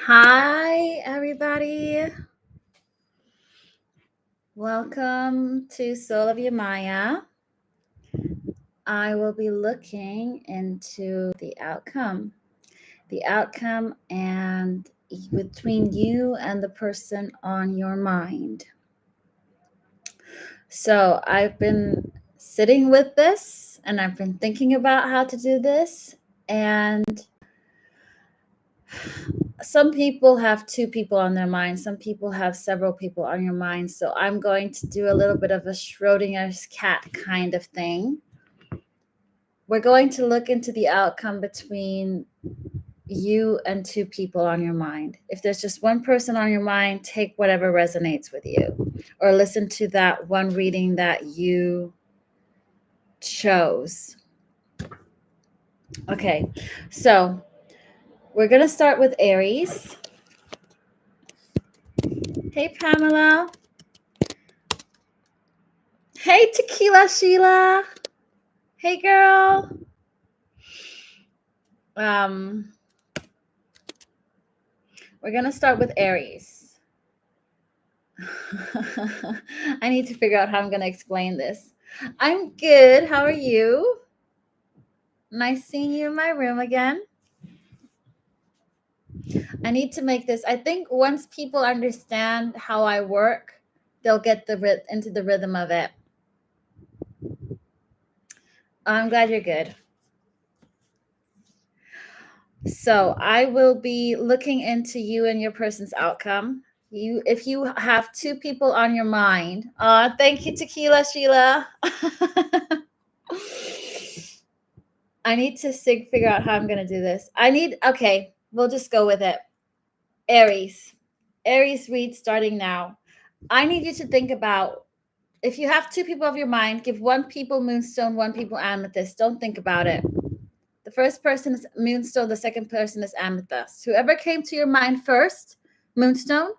Hi, everybody. Welcome to Soul of Your Maya. I will be looking into the outcome and between you and the person on your mind. So I've been sitting with this and I've been thinking about how to do this. And some people have two people on their mind. Some people have several people on your mind. So I'm going to do a little bit of a Schrodinger's cat kind of thing. We're going to look into the outcome between you and two people on your mind. If there's just one person on your mind, take whatever resonates with you, or listen to that one reading that you chose. Okay, so we're going to start with Aries. Hey, Pamela. Hey, Tequila Sheila. Hey, girl. We're going to start with Aries. I need to figure out how I'm going to explain this. I'm good. How are you? Nice seeing you in my room again. I need to make this. I think once people understand how I work, they'll get into the rhythm of it. I'm glad you're good. So I will be looking into you and your person's outcome. If you have two people on your mind. Thank you, Tequila Sheila. I need to figure out how I'm going to do this. Okay, we'll just go with it. Aries read starting now. I need you to think about, if you have two people of your mind, give one people moonstone, one people amethyst. Don't think about it. The first person is moonstone, the second person is amethyst. Whoever came to your mind first, moonstone,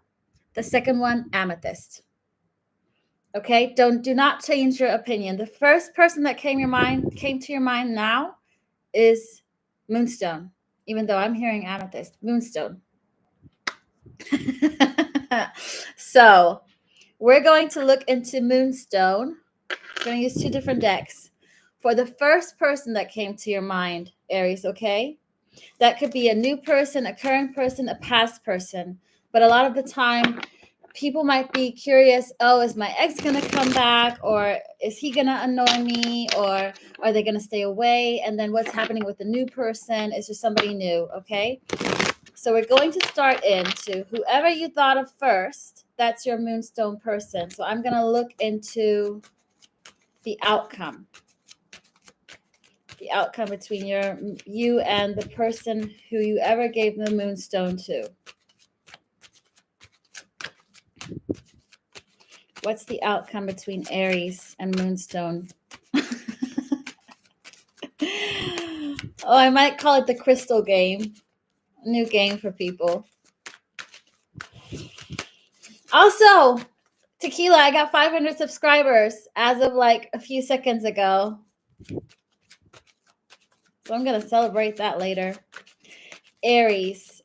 the second one, amethyst. Okay, do not change your opinion. The first person that came to your mind now is moonstone, even though I'm hearing amethyst. Moonstone. So we're going to look into moonstone. We're going to use two different decks. For the first person that came to your mind, Aries, okay? That could be a new person, a current person, a past person. But a lot of the time, people might be curious, oh, is my ex going to come back? Or is he going to annoy me? Or are they going to stay away? And then what's happening with the new person? Is just somebody new, okay? So we're going to start into whoever you thought of first. That's your moonstone person. So I'm going to look into the outcome. The outcome between you and the person who you ever gave the moonstone to. What's the outcome between Aries and moonstone? Oh, I might call it the crystal game. A new game for people. Also, Tequila, I got 500 subscribers as of like a few seconds ago. So I'm going to celebrate that later. Aries,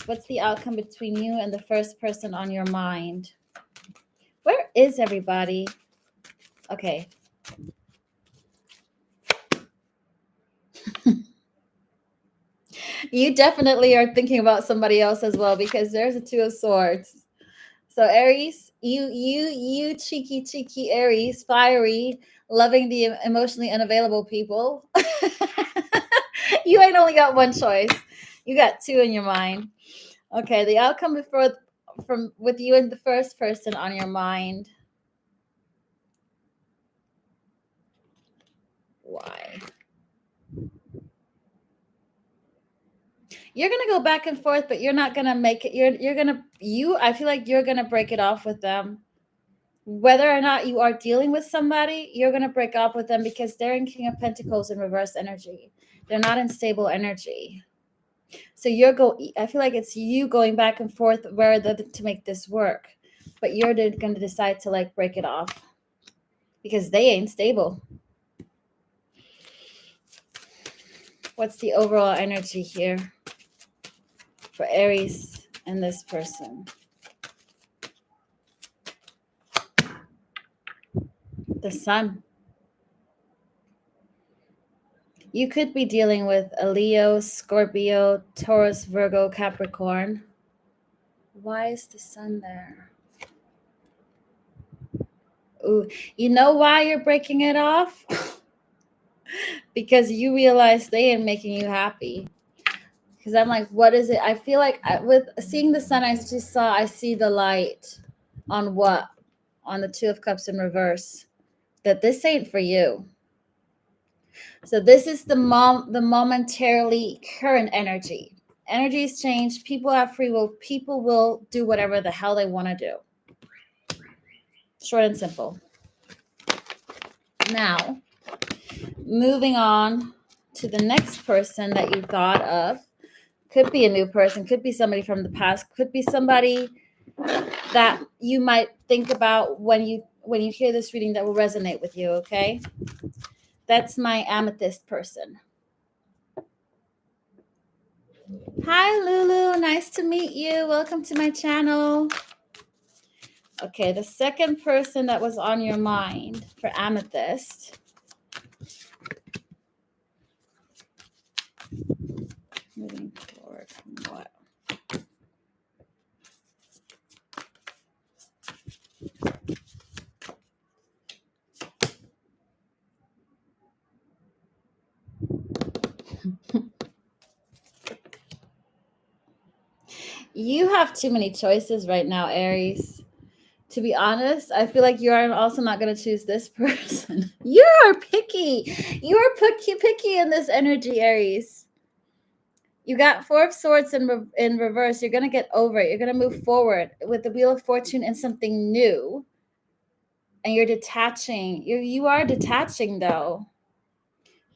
what's the outcome between you and the first person on your mind? Where is everybody? Okay. You definitely are thinking about somebody else as well, because there's a Two of Swords. So Aries, you cheeky Aries, fiery, loving the emotionally unavailable people. You ain't only got one choice. You got two in your mind. Okay, the outcome with you and the first person on your mind. Why? You're gonna go back and forth, but you're not gonna make it. I feel like you're gonna break it off with them. Whether or not you are dealing with somebody, you're gonna break up with them because they're in King of Pentacles in reverse energy. They're not in stable energy. So I feel like it's you going back and forth to make this work, but you're gonna decide to like break it off because they ain't stable. What's the overall energy here for Aries and this person. The Sun. You could be dealing with a Leo, Scorpio, Taurus, Virgo, Capricorn. Why is the Sun there? Ooh, you know why you're breaking it off? Because you realize they ain't making you happy. Because I'm like, what is it? I feel like with seeing the Sun, I see the light on what? On the Two of Cups in reverse. That this ain't for you. So this is the momentarily current energy. Energies change. People have free will. People will do whatever the hell they want to do. Short and simple. Now, moving on to the next person that you thought of. Could be a new person. Could be somebody from the past. Could be somebody that you might think about when you hear this reading that will resonate with you. Okay, that's my amethyst person. Hi, Lulu. Nice to meet you. Welcome to my channel. Okay, the second person that was on your mind for amethyst. Moving forward from what? You have too many choices right now, Aries. To be honest, I feel like you are also not going to choose this person. You are picky. You are picky in this energy, Aries. You got Four of Swords in reverse. You're going to get over it. You're going to move forward with the Wheel of Fortune and something new. And you're detaching. You are detaching, though,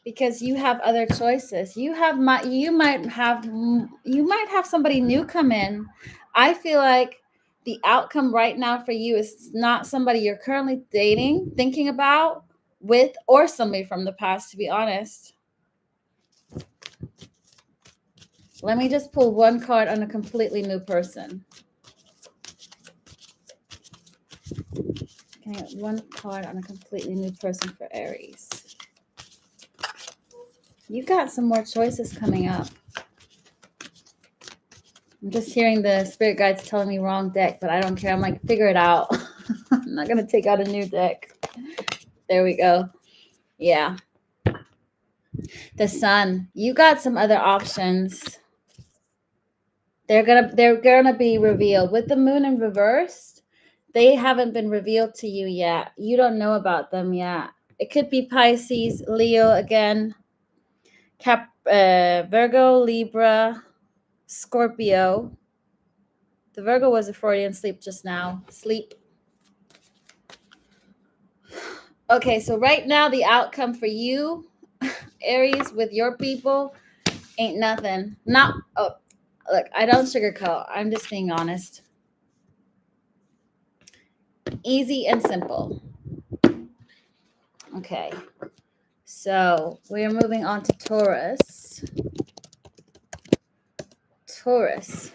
because you have other choices. You might have somebody new come in. I feel like the outcome right now for you is not somebody you're currently dating, thinking about, with, or somebody from the past, to be honest. Let me just pull one card on a completely new person. Can I get one card on a completely new person for Aries? You got some more choices coming up. I'm just hearing the spirit guides telling me wrong deck, but I don't care. I'm like, figure it out. I'm not going to take out a new deck. There we go. Yeah. The Sun. You got some other options. They're gonna be revealed. With the Moon in reverse, they haven't been revealed to you yet. You don't know about them yet. It could be Pisces, Leo again, Virgo, Libra, Scorpio. The Virgo was a Freudian sleep just now. Sleep. Okay, so right now the outcome for you, Aries, with your people, ain't nothing. Look, I don't sugarcoat. I'm just being honest. Easy and simple. Okay, so we're moving on to Taurus. Taurus.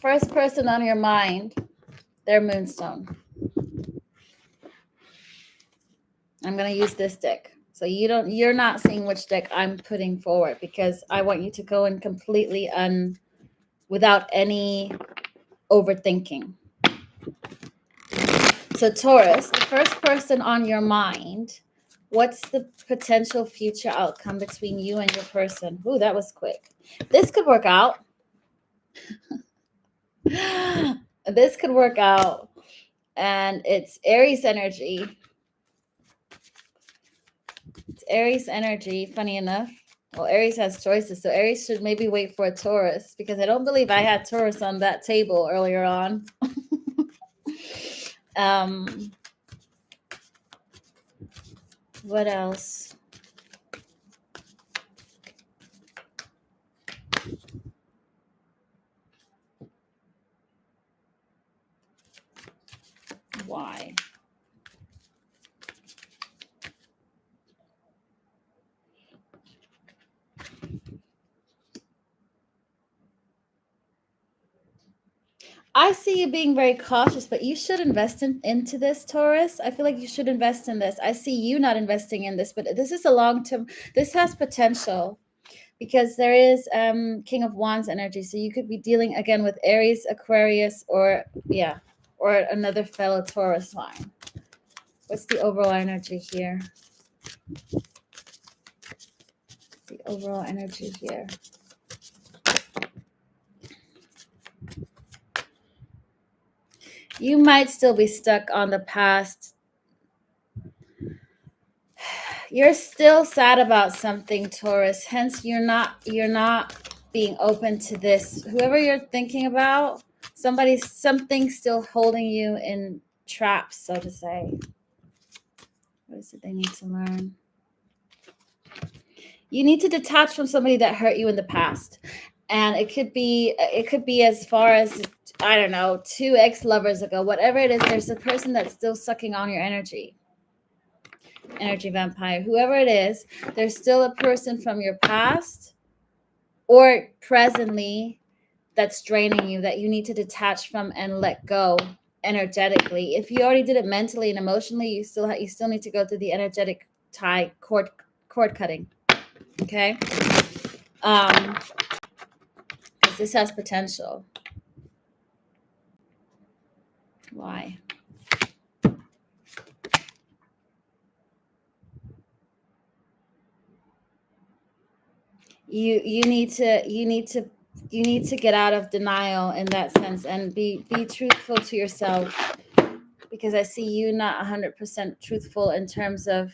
First person on your mind, their moonstone. I'm going to use this deck. So you're not seeing which deck I'm putting forward, because I want you to go in completely without any overthinking. So Taurus, the first person on your mind, what's the potential future outcome between you and your person? Ooh, that was quick. This could work out. This could work out. And it's Aries energy. It's Aries energy, funny enough. Well, Aries has choices, so Aries should maybe wait for a Taurus, because I don't believe I had Taurus on that table earlier on. What else? Why? I see you being very cautious, but you should invest into this, Taurus. I feel like you should invest in this. I see you not investing in this, but this is a long-term, this has potential because there is King of Wands energy. So you could be dealing again with Aries, Aquarius, or or another fellow Taurus line. What's the overall energy here? The overall energy here. You might still be stuck on the past. You're still sad about something, Taurus. Hence, you're not being open to this. Whoever you're thinking about, something's still holding you in traps, so to say. What is it they need to learn? You need to detach from somebody that hurt you in the past. And it could be as far as, I don't know, 2 ex-lovers ago, whatever it is, there's a person that's still sucking on your energy vampire, whoever it is, there's still a person from your past or presently that's draining you that you need to detach from and let go energetically. If you already did it mentally and emotionally, you still need to go through the energetic tie cord cutting. Okay, because this has potential. Why? You need to get out of denial in that sense and be truthful to yourself, because I see you not 100% truthful in terms of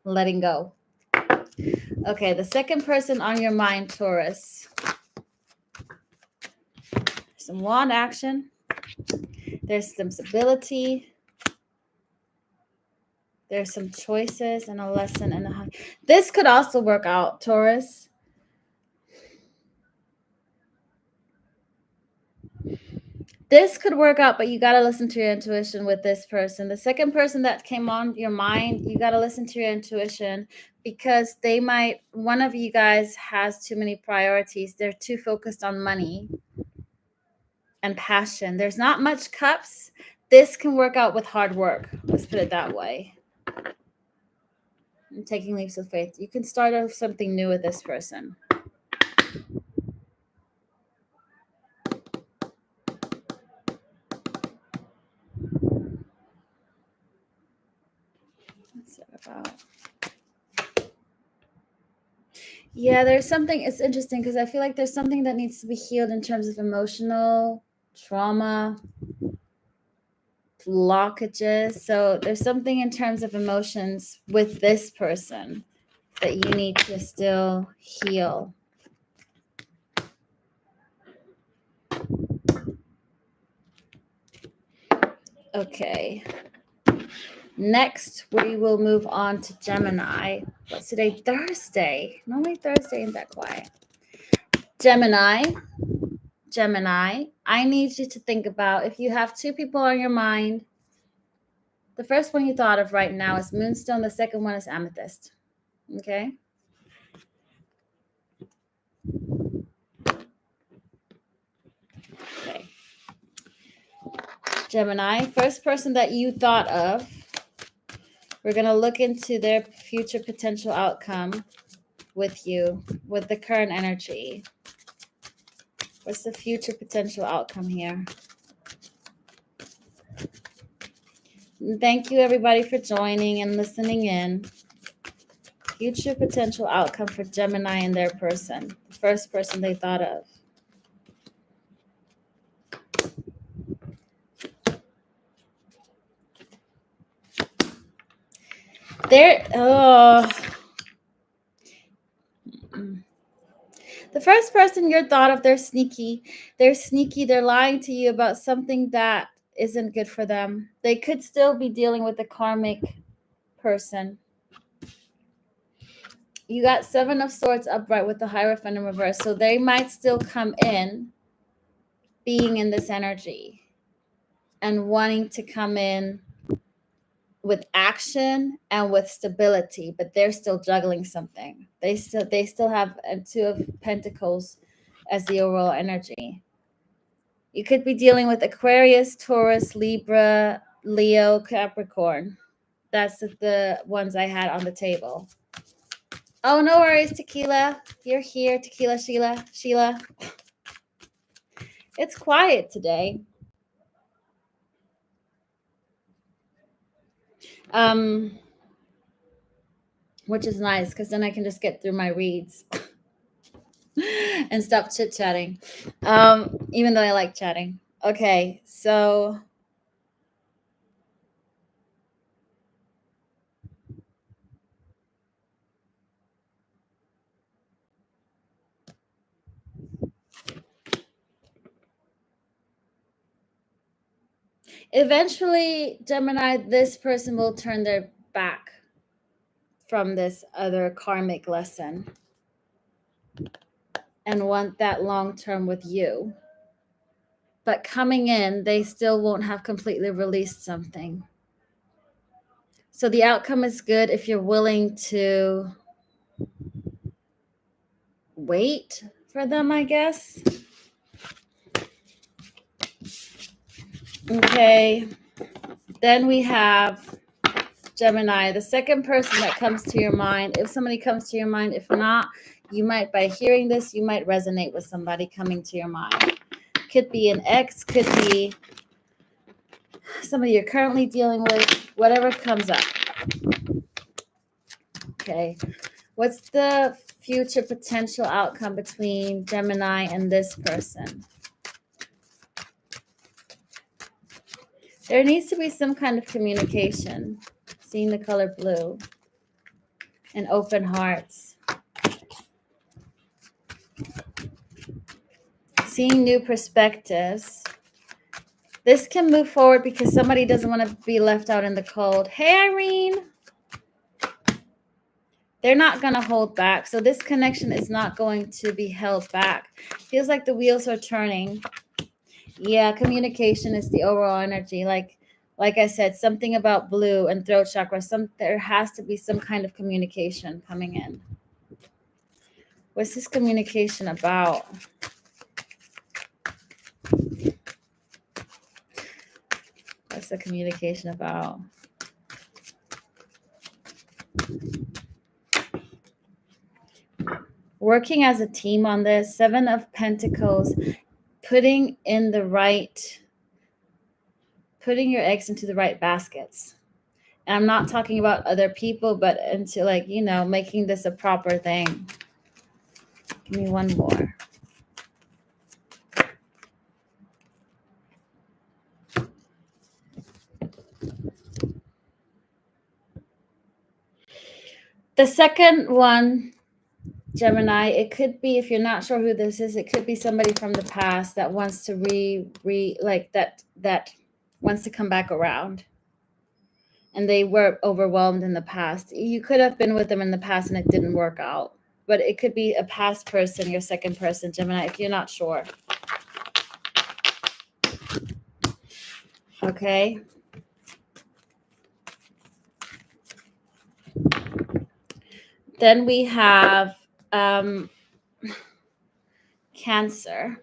letting go. Okay, the second person on your mind, Taurus. Some wand action. There's some stability. There's some choices and a lesson and a. This could also work out, Taurus. This could work out, but you got to listen to your intuition with this person. The second person that came on your mind, you got to listen to your intuition, because one of you guys has too many priorities. They're too focused on money and passion. There's not much cups. This can work out with hard work. Let's put it that way. And taking leaps of faith. You can start off something new with this person. What's that about? Yeah, there's something, it's interesting because I feel like there's something that needs to be healed in terms of emotional trauma, blockages. So there's something in terms of emotions with this person that you need to still heal. Okay. Next, we will move on to Gemini. What's today? Thursday. Normally Thursday ain't that quiet. Gemini, I need you to think about, if you have 2 people on your mind, the first one you thought of right now is Moonstone. The second one is Amethyst. Okay? Okay. Gemini, first person that you thought of, we're going to look into their future potential outcome with you, with the current energy. What's the future potential outcome here? And thank you, everybody, for joining and listening in. Future potential outcome for Gemini and their person, the first person they thought of. The first person you're thought of, they're sneaky. They're lying to you about something that isn't good for them. They could still be dealing with a karmic person. You got 7 of Swords upright with the Hierophant in reverse. So they might still come in being in this energy and wanting to come in with action and with stability, but they're still juggling something. They still have 2 of Pentacles as the overall energy. You could be dealing with Aquarius, Taurus, Libra, Leo, Capricorn. That's the ones I had on the table. Oh, no worries, Tequila. You're here, Tequila Sheila. It's quiet today. Which is nice because then I can just get through my reads and stop chit-chatting. Even though I like chatting. Okay, so eventually, Gemini, this person will turn their back from this other karmic lesson and want that long term with you. But coming in, they still won't have completely released something. So the outcome is good if you're willing to wait for them, I guess. Okay. Then we have Gemini, the second person that comes to your mind. If somebody comes to your mind, if not, you might, by hearing this, you might resonate with somebody coming to your mind. Could be an ex, could be somebody you're currently dealing with, whatever comes up. Okay. What's the future potential outcome between Gemini and this person? There needs to be some kind of communication. Seeing the color blue and open hearts. Seeing new perspectives. This can move forward because somebody doesn't want to be left out in the cold. Hey, Irene. They're not going to hold back. So this connection is not going to be held back. Feels like the wheels are turning. Yeah, communication is the overall energy. Like I said, something about blue and throat chakra. There has to be some kind of communication coming in. What's this communication about? What's the communication about? Working as a team on this. 7 of Pentacles. Putting your eggs into the right baskets. And I'm not talking about other people, but into making this a proper thing. Give me one more. The second one, Gemini, it could be, if you're not sure who this is, it could be somebody from the past that wants to that wants to come back around. And they were overwhelmed in the past. You could have been with them in the past and it didn't work out. But it could be a past person, your second person, Gemini, if you're not sure. Okay. Then we have Cancer.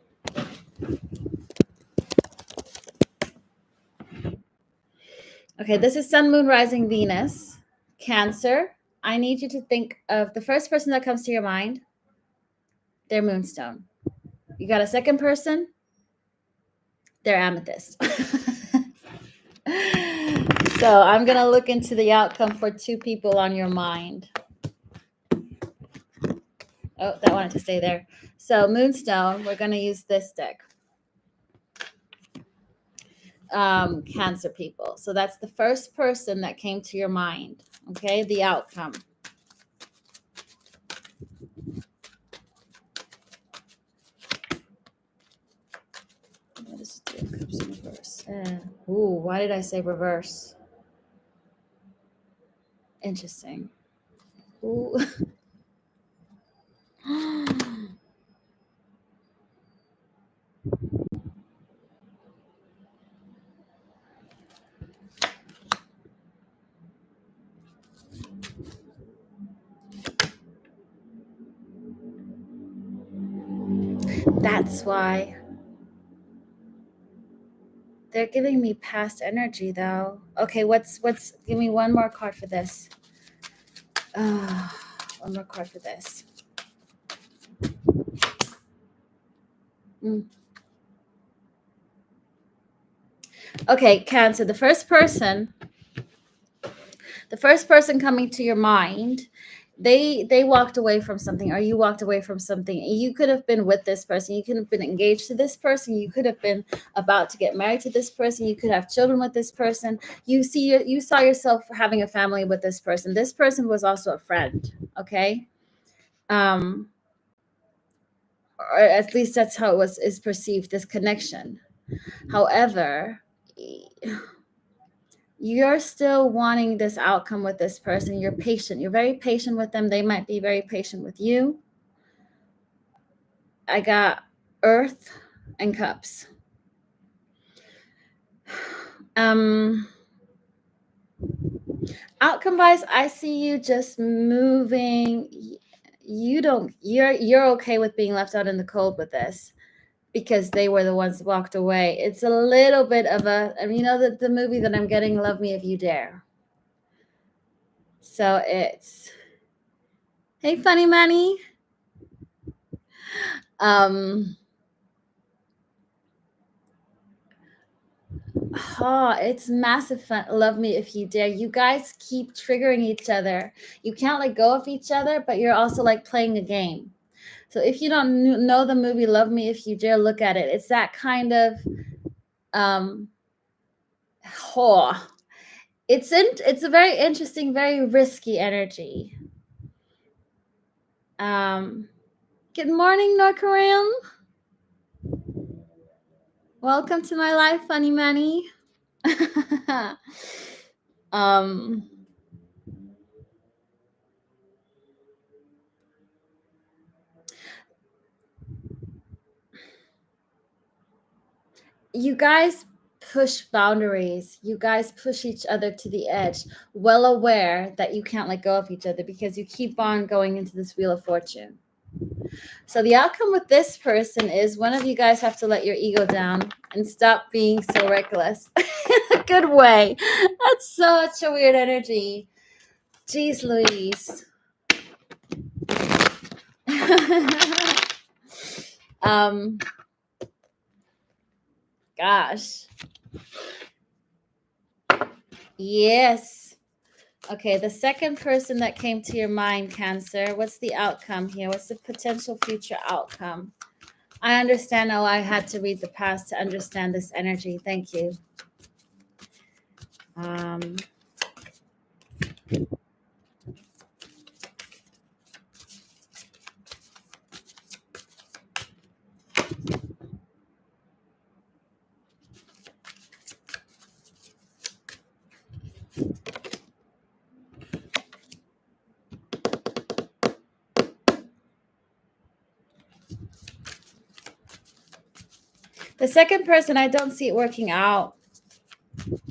Okay, this is Sun, Moon, Rising, Venus. Cancer. I need you to think of the first person that comes to your mind, their moonstone. You got a second person, their amethyst. So I'm going to look into the outcome for 2 people on your mind. Oh, that wanted to stay there. So moonstone, we're going to use this deck. Cancer people. So that's the first person that came to your mind. Okay, the outcome. What is the cups in reverse? Ooh, why did I say reverse? Interesting. Ooh. That's why. They're giving me past energy though. Okay, give me one more card for this. One more card for this. Okay, Cancer, the first person coming to your mind, they walked away from something, or you walked away from something. You could have been with this person, you could have been engaged to this person, you could have been about to get married to this person, you could have children with this person. You saw yourself having a family with this person. This person was also a friend, okay? Or at least that's how is perceived, this connection. However, you're still wanting this outcome with this person. You're patient. You're very patient with them. They might be very patient with you. I got Earth and Cups. Outcome wise, I see you just moving. You're okay with being left out in the cold with this, because they were the ones that walked away. It's a little bit of the movie that I'm getting, Love Me If You Dare. So it's, hey, funny money. It's massive fun. Love Me If You Dare. You guys keep triggering each other. You can't let go of each other, but you're also like playing a game. So if you don't know the movie Love Me If You Dare, look at it. It's that kind of it's a very interesting, very risky energy. Good morning, North Korean. Welcome to my life, funny money. You guys push boundaries. You guys push each other to the edge, well aware that you can't let go of each other, because you keep on going into this Wheel of Fortune. So the outcome with this person is one of you guys have to let your ego down and stop being so reckless. In a good way. That's such a weird energy. Jeez Louise. Gosh. Yes. Okay, the second person that came to your mind, Cancer, what's the outcome here? What's the potential future outcome? I understand. Oh, I had to read the past to understand this energy. Thank you. The second person, I don't see it working out.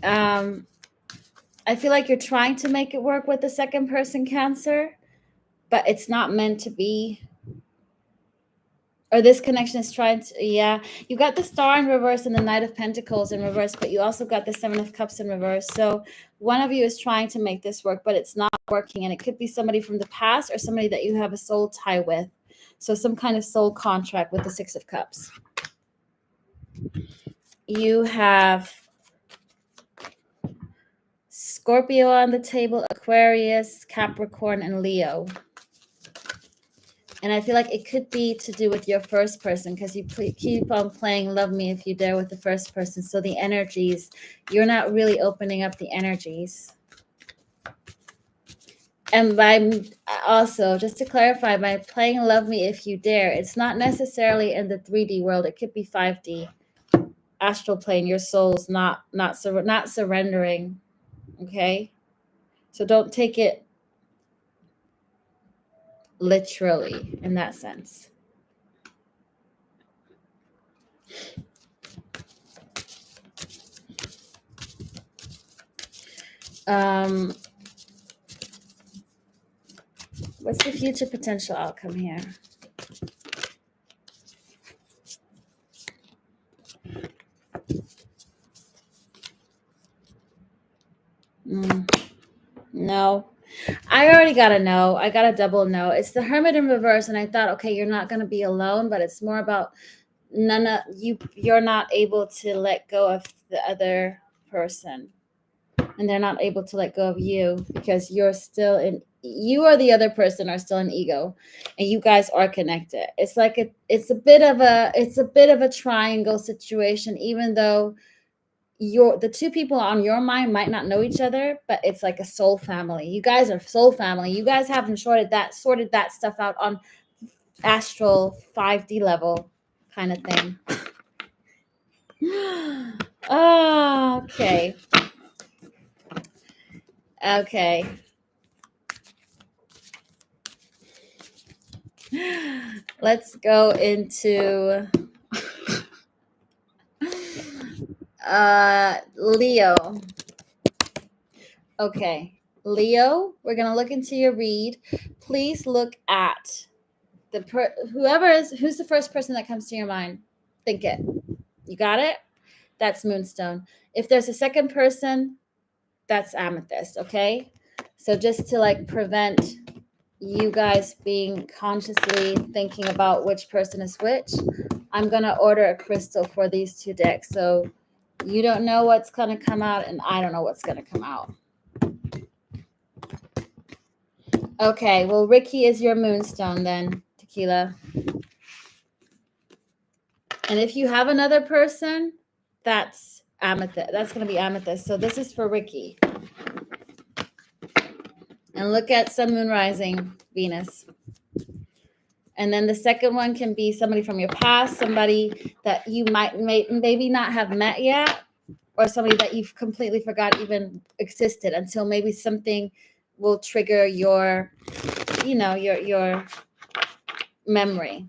I feel like you're trying to make it work with the second person, Cancer, but it's not meant to be. Or this connection is trying to, you got the Star in reverse and the Knight of Pentacles in reverse, but you also got the Seven of Cups in reverse. So one of you is trying to make this work, but it's not working. And it could be somebody from the past or somebody that you have a soul tie with. So some kind of soul contract with the Six of Cups. You have Scorpio on the table, Aquarius, Capricorn, and Leo. And I feel like it could be to do with your first person, because you keep on playing Love Me If You Dare with the first person. So the energies, you're not really opening up the energies. And by also, just to clarify, by playing Love Me If You Dare, it's not necessarily in the 3D world. It could be 5D, astral plane. Your soul's not surrendering. Okay, so don't take it literally in that sense. What's the future potential outcome here? No. I already got a no. I got a double no. It's the Hermit in reverse, and I thought, okay, you're not going to be alone, but it's more about none of you. You're not able to let go of the other person, and they're not able to let go of you because you're still in. You or the other person are still in ego, and you guys are connected. It's like it's a bit of a triangle situation, even though the two people on your mind might not know each other, but it's like a soul family. You guys are soul family. You guys haven't sorted that stuff out on astral 5D level kind of thing. Okay. Okay. Let's go into Leo. Okay. Leo, we're going to look into your read. Please look at who's the first person that comes to your mind. Think it. You got it? That's Moonstone. If there's a second person, that's Amethyst, okay? So just to like prevent you guys being consciously thinking about which person is which, I'm going to order a crystal for these two decks. So you don't know what's going to come out, and I don't know what's going to come out. Okay, well, Ricky is your Moonstone then, Tequila. And if you have another person, that's Amethyst. That's going to be Amethyst. So this is for Ricky. And look at Sun, Moon, Rising, Venus. And then the second one can be somebody from your past, somebody that you might maybe not have met yet, or somebody that you've completely forgot even existed until maybe something will trigger your memory.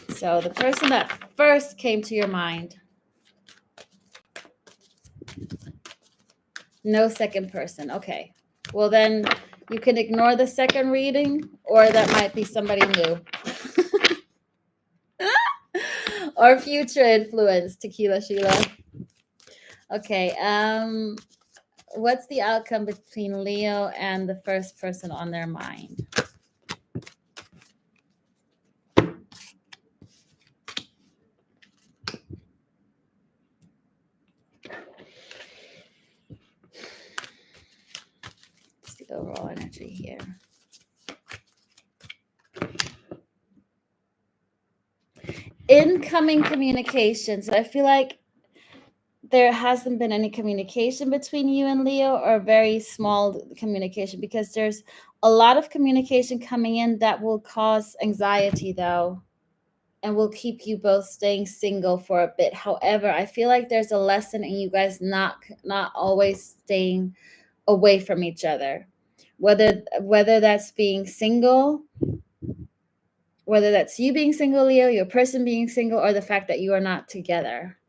So the person that first came to your mind. No second person. Okay. Well, then you can ignore the second reading, or that might be somebody new. Or future influence, Tequila Sheila. Okay. What's the outcome between Leo and the first person on their mind? What's the overall energy here? Incoming communications. I feel like there hasn't been any communication between you and Leo, or very small communication, because there's a lot of communication coming in that will cause anxiety, though, and will keep you both staying single for a bit. However, I feel like there's a lesson in you guys not always staying away from each other, whether that's being single, whether that's you being single, Leo, your person being single, or the fact that you are not together.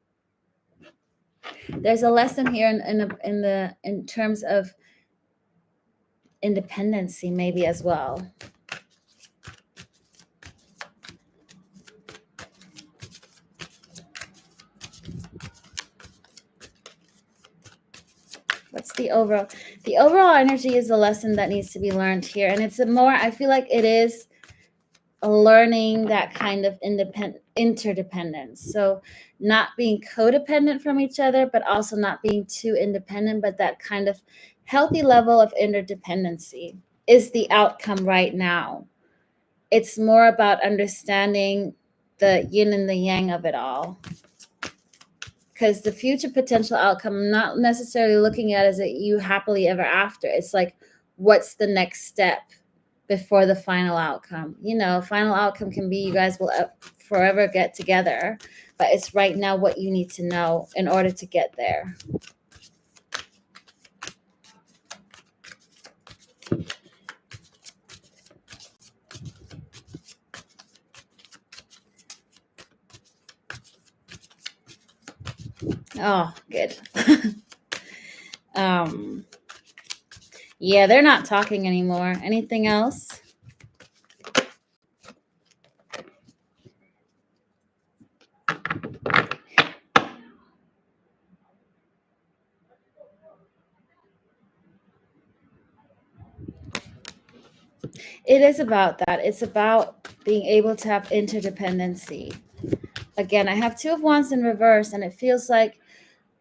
There's a lesson here in terms of independency, maybe as well. What's the overall? The overall energy is a lesson that needs to be learned here, and it's I feel like it is learning that kind of interdependence. So not being codependent from each other, but also not being too independent, but that kind of healthy level of interdependency is the outcome right now. It's more about understanding the yin and the yang of it all. Because the future potential outcome, I'm not necessarily looking at as you happily ever after. It's like, what's the next step before the final outcome? Final outcome can be you guys will forever get together, but it's right now what you need to know in order to get there. Oh, good. Yeah, they're not talking anymore. Anything else? It is about that. It's about being able to have interdependency. Again, I have Two of Wands in reverse, and it feels like,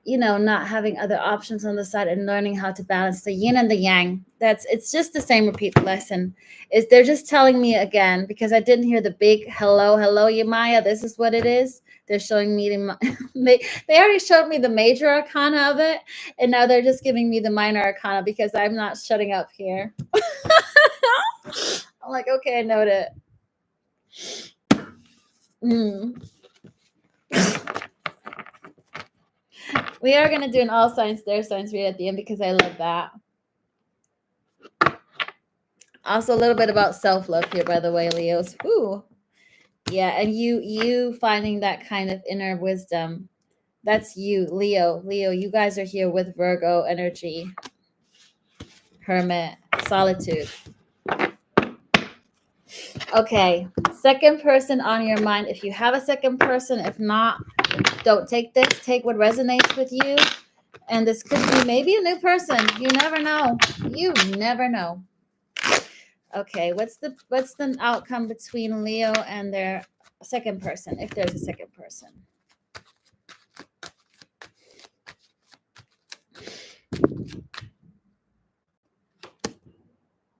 not having other options on the side and learning how to balance the yin and the yang. It's just the same repeat lesson. They're just telling me again, because I didn't hear the big hello, Yamaya. This is what it is. They're showing me they already showed me the major arcana of it, and now they're just giving me the minor arcana because I'm not shutting up here. I'm like, okay, I know it. We are going to do an all signs, their signs read at the end because I love that. Also, a little bit about self-love here, by the way, Leos. Ooh. Yeah, and you finding that kind of inner wisdom. That's you, Leo. Leo, you guys are here with Virgo energy. Hermit, solitude. Okay, second person on your mind. If you have a second person, if not, don't take this. Take what resonates with you. And this could be maybe a new person. You never know. You never know. Okay, what's the outcome between Leo and their second person, if there's a second person?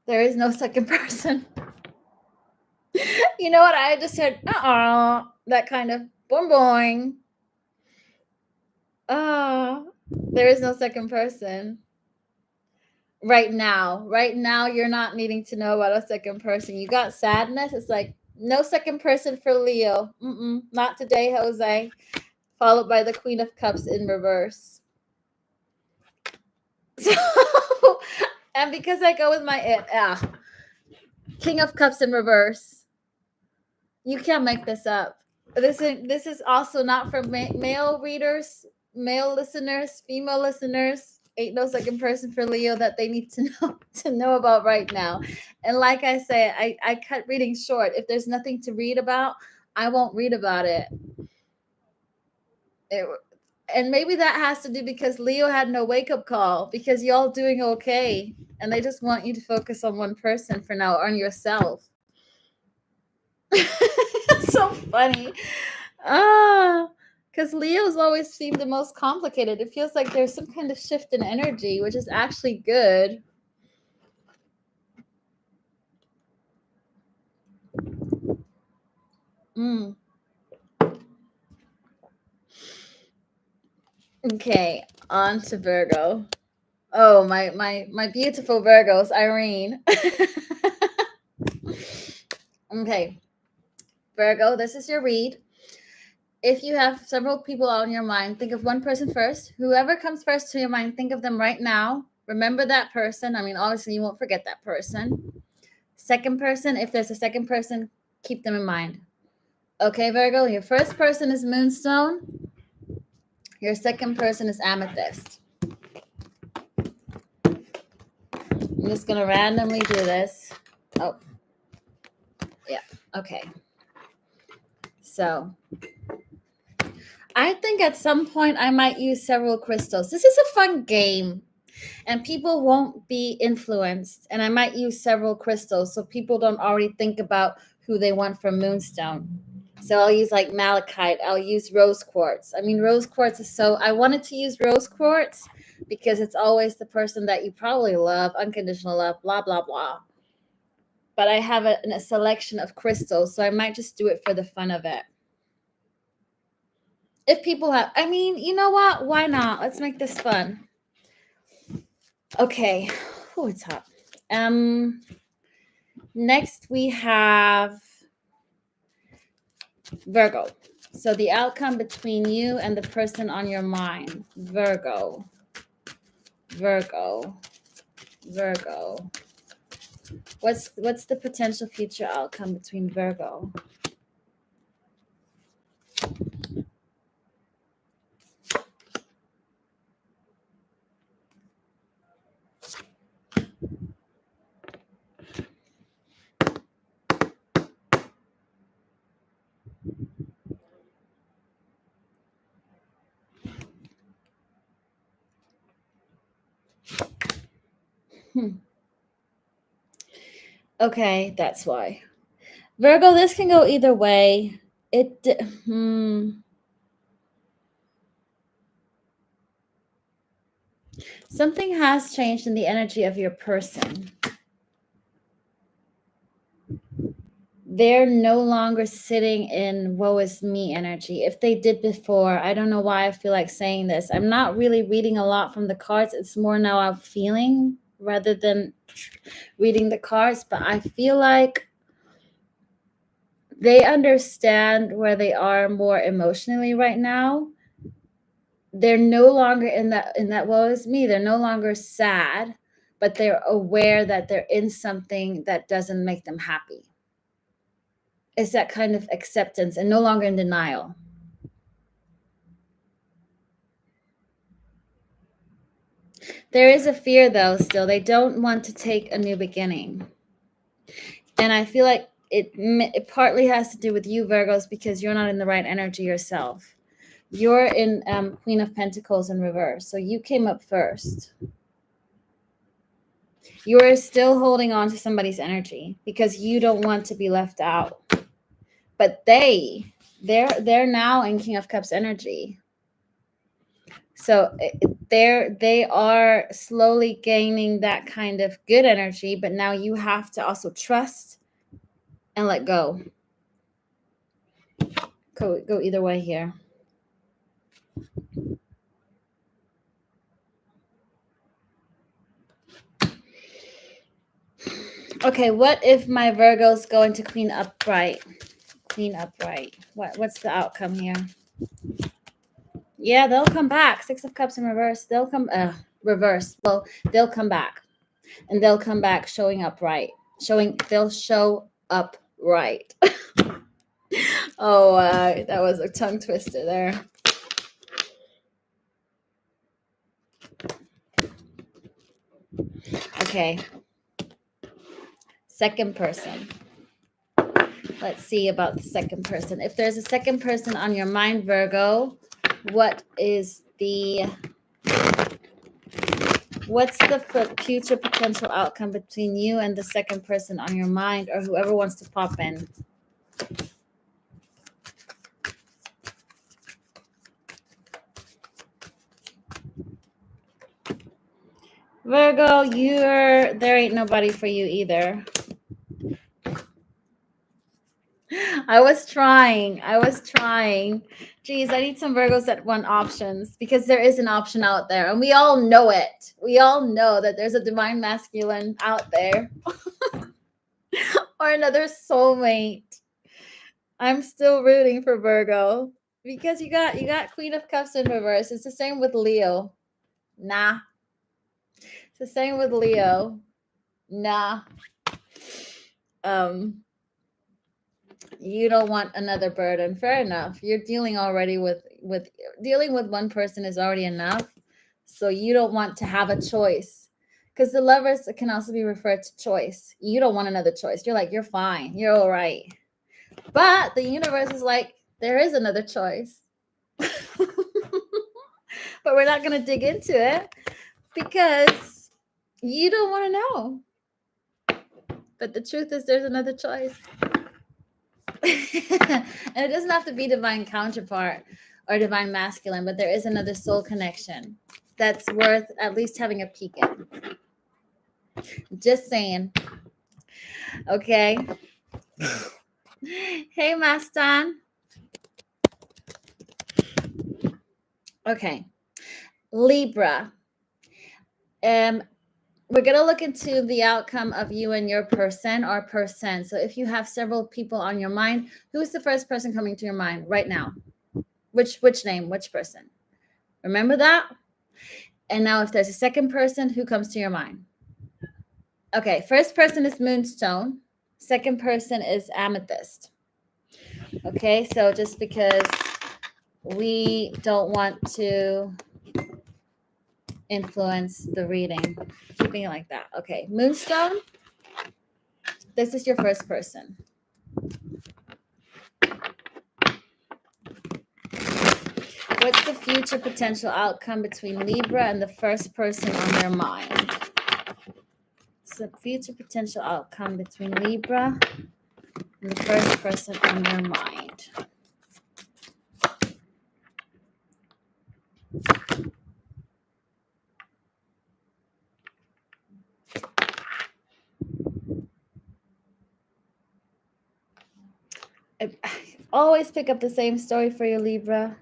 There is no second person. You know what? I just said, that kind of boing boing. There is no second person. Right now, you're not needing to know about a second person. You got sadness. It's like, no second person for Leo. Not today, Jose. Followed by the Queen of Cups in reverse. So, and because I go with my King of Cups in reverse. You can't make this up. This is also not for male readers, male listeners, female listeners. Ain't no second person for Leo that they need to know about right now. And like I say, I cut reading short. If there's nothing to read about, I won't read about it. And maybe that has to do because Leo had no wake-up call, because y'all doing okay. And they just want you to focus on one person for now, on yourself. So funny. Because Leos always seem the most complicated. It feels like there's some kind of shift in energy, which is actually good. Okay, on to Virgo. Oh, my beautiful Virgos, Irene. Okay, Virgo, this is your read. If you have several people on your mind, think of one person first. Whoever comes first to your mind, think of them right now. Remember that person. I mean, obviously, you won't forget that person. Second person, if there's a second person, keep them in mind. Okay, Virgo, your first person is Moonstone. Your second person is Amethyst. I'm just going to randomly do this. Oh, yeah. Okay. So I think at some point I might use several crystals. This is a fun game and people won't be influenced. And I might use several crystals so people don't already think about who they want for Moonstone. So I'll use like malachite. I'll use rose quartz. I mean, rose quartz is I wanted to use rose quartz because it's always the person that you probably love, unconditional love, blah, blah, blah. But I have a selection of crystals, so I might just do it for the fun of it. If people have, I mean, you know what? Why not? Let's make this fun. Okay. Oh, it's hot. Next we have Virgo. So the outcome between you and the person on your mind. Virgo. What's the potential future outcome between Virgo? Okay, that's why. Virgo, this can go either way. Something has changed in the energy of your person. They're no longer sitting in woe is me energy. If they did before, I don't know why I feel like saying this. I'm not really reading a lot from the cards. It's more now I'm feeling rather than reading the cards. But I feel like they understand where they are more emotionally right now. They're no longer in that woe is me. They're no longer sad, but they're aware that they're in something that doesn't make them happy. It's that kind of acceptance and no longer in denial. There is a fear, though, still. They don't want to take a new beginning. And I feel like it partly has to do with you, Virgos, because you're not in the right energy yourself. You're in Queen of Pentacles in reverse. So you came up first. You're still holding on to somebody's energy because you don't want to be left out. But they're now in King of Cups energy. So they are slowly gaining that kind of good energy, but now you have to also trust and let go. Go either way here. Okay, what if my Virgos go into Queen Upright? Queen Upright. What's the outcome here? Yeah, they'll come back. 6 of Cups in reverse. They'll come reverse. Well, they'll come back. And they'll come back showing up right. They'll show up right. Oh, that was a tongue twister there. Okay. Second person. Let's see about the second person. If there's a second person on your mind, Virgo, what's the future potential outcome between you and the second person on your mind, or whoever wants to pop in? Virgo, there ain't nobody for you either. I was trying. Geez, I need some Virgos that want options, because there is an option out there and we all know it. We all know that there's a divine masculine out there or another soulmate. I'm still rooting for Virgo because you got Queen of Cups in reverse. It's the same with Leo. Nah. It's the same with Leo. Nah. You don't want another burden. Fair enough. You're dealing already with dealing with one person is already enough. So you don't want to have a choice, because the Lovers can also be referred to choice. You don't want another choice. You're like, you're fine. You're all right. But the universe is like, there is another choice. But we're not going to dig into it because you don't want to know. But the truth is there's another choice. And it doesn't have to be divine counterpart or divine masculine, but there is another soul connection that's worth at least having a peek at. Just saying. Okay. Hey, Mastan. Okay. Libra. We're going to look into the outcome of you and your person or person. So if you have several people on your mind, who's the first person coming to your mind right now? Which name, which person? Remember that? And now if there's a second person, who comes to your mind? Okay, first person is Moonstone. Second person is Amethyst. Okay, so just because we don't want to influence the reading, keeping it like that. Okay, Moonstone, this is your first person. What's the future potential outcome between Libra and the first person on their mind? some future potential outcome between Libra and the first person on your mind. I always pick up the same story for you, Libra.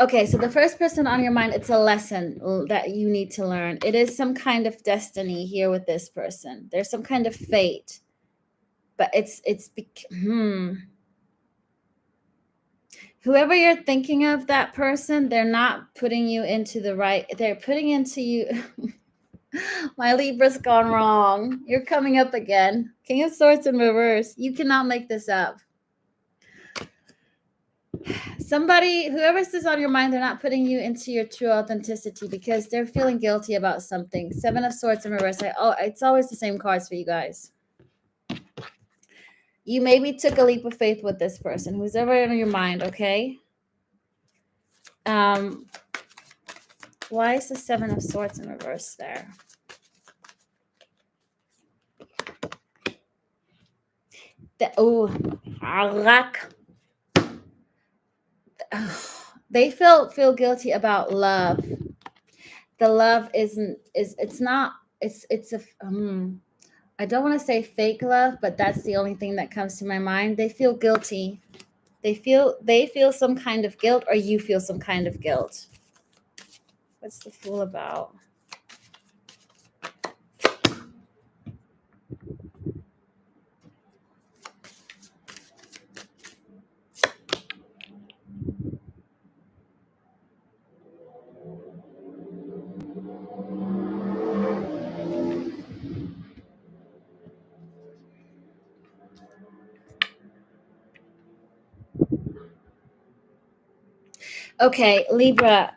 Okay, so the first person on your mind, it's a lesson that you need to learn. It is some kind of destiny here with this person. There's some kind of fate, but whoever you're thinking of, that person, they're not putting you into the right, they're putting into you. My Libra's gone wrong. You're coming up again. King of Swords in reverse. You cannot make this up. Somebody, whoever is on your mind, they're not putting you into your true authenticity because they're feeling guilty about something. Seven of Swords in reverse. It's always the same cards for you guys. You maybe took a leap of faith with this person, who's ever on your mind, okay? Why is the Seven of Swords in reverse there? They feel guilty about love. The love I don't want to say fake love, but that's the only thing that comes to my mind. They feel guilty. They feel some kind of guilt, or you feel some kind of guilt. What's the Fool about? Okay, Libra,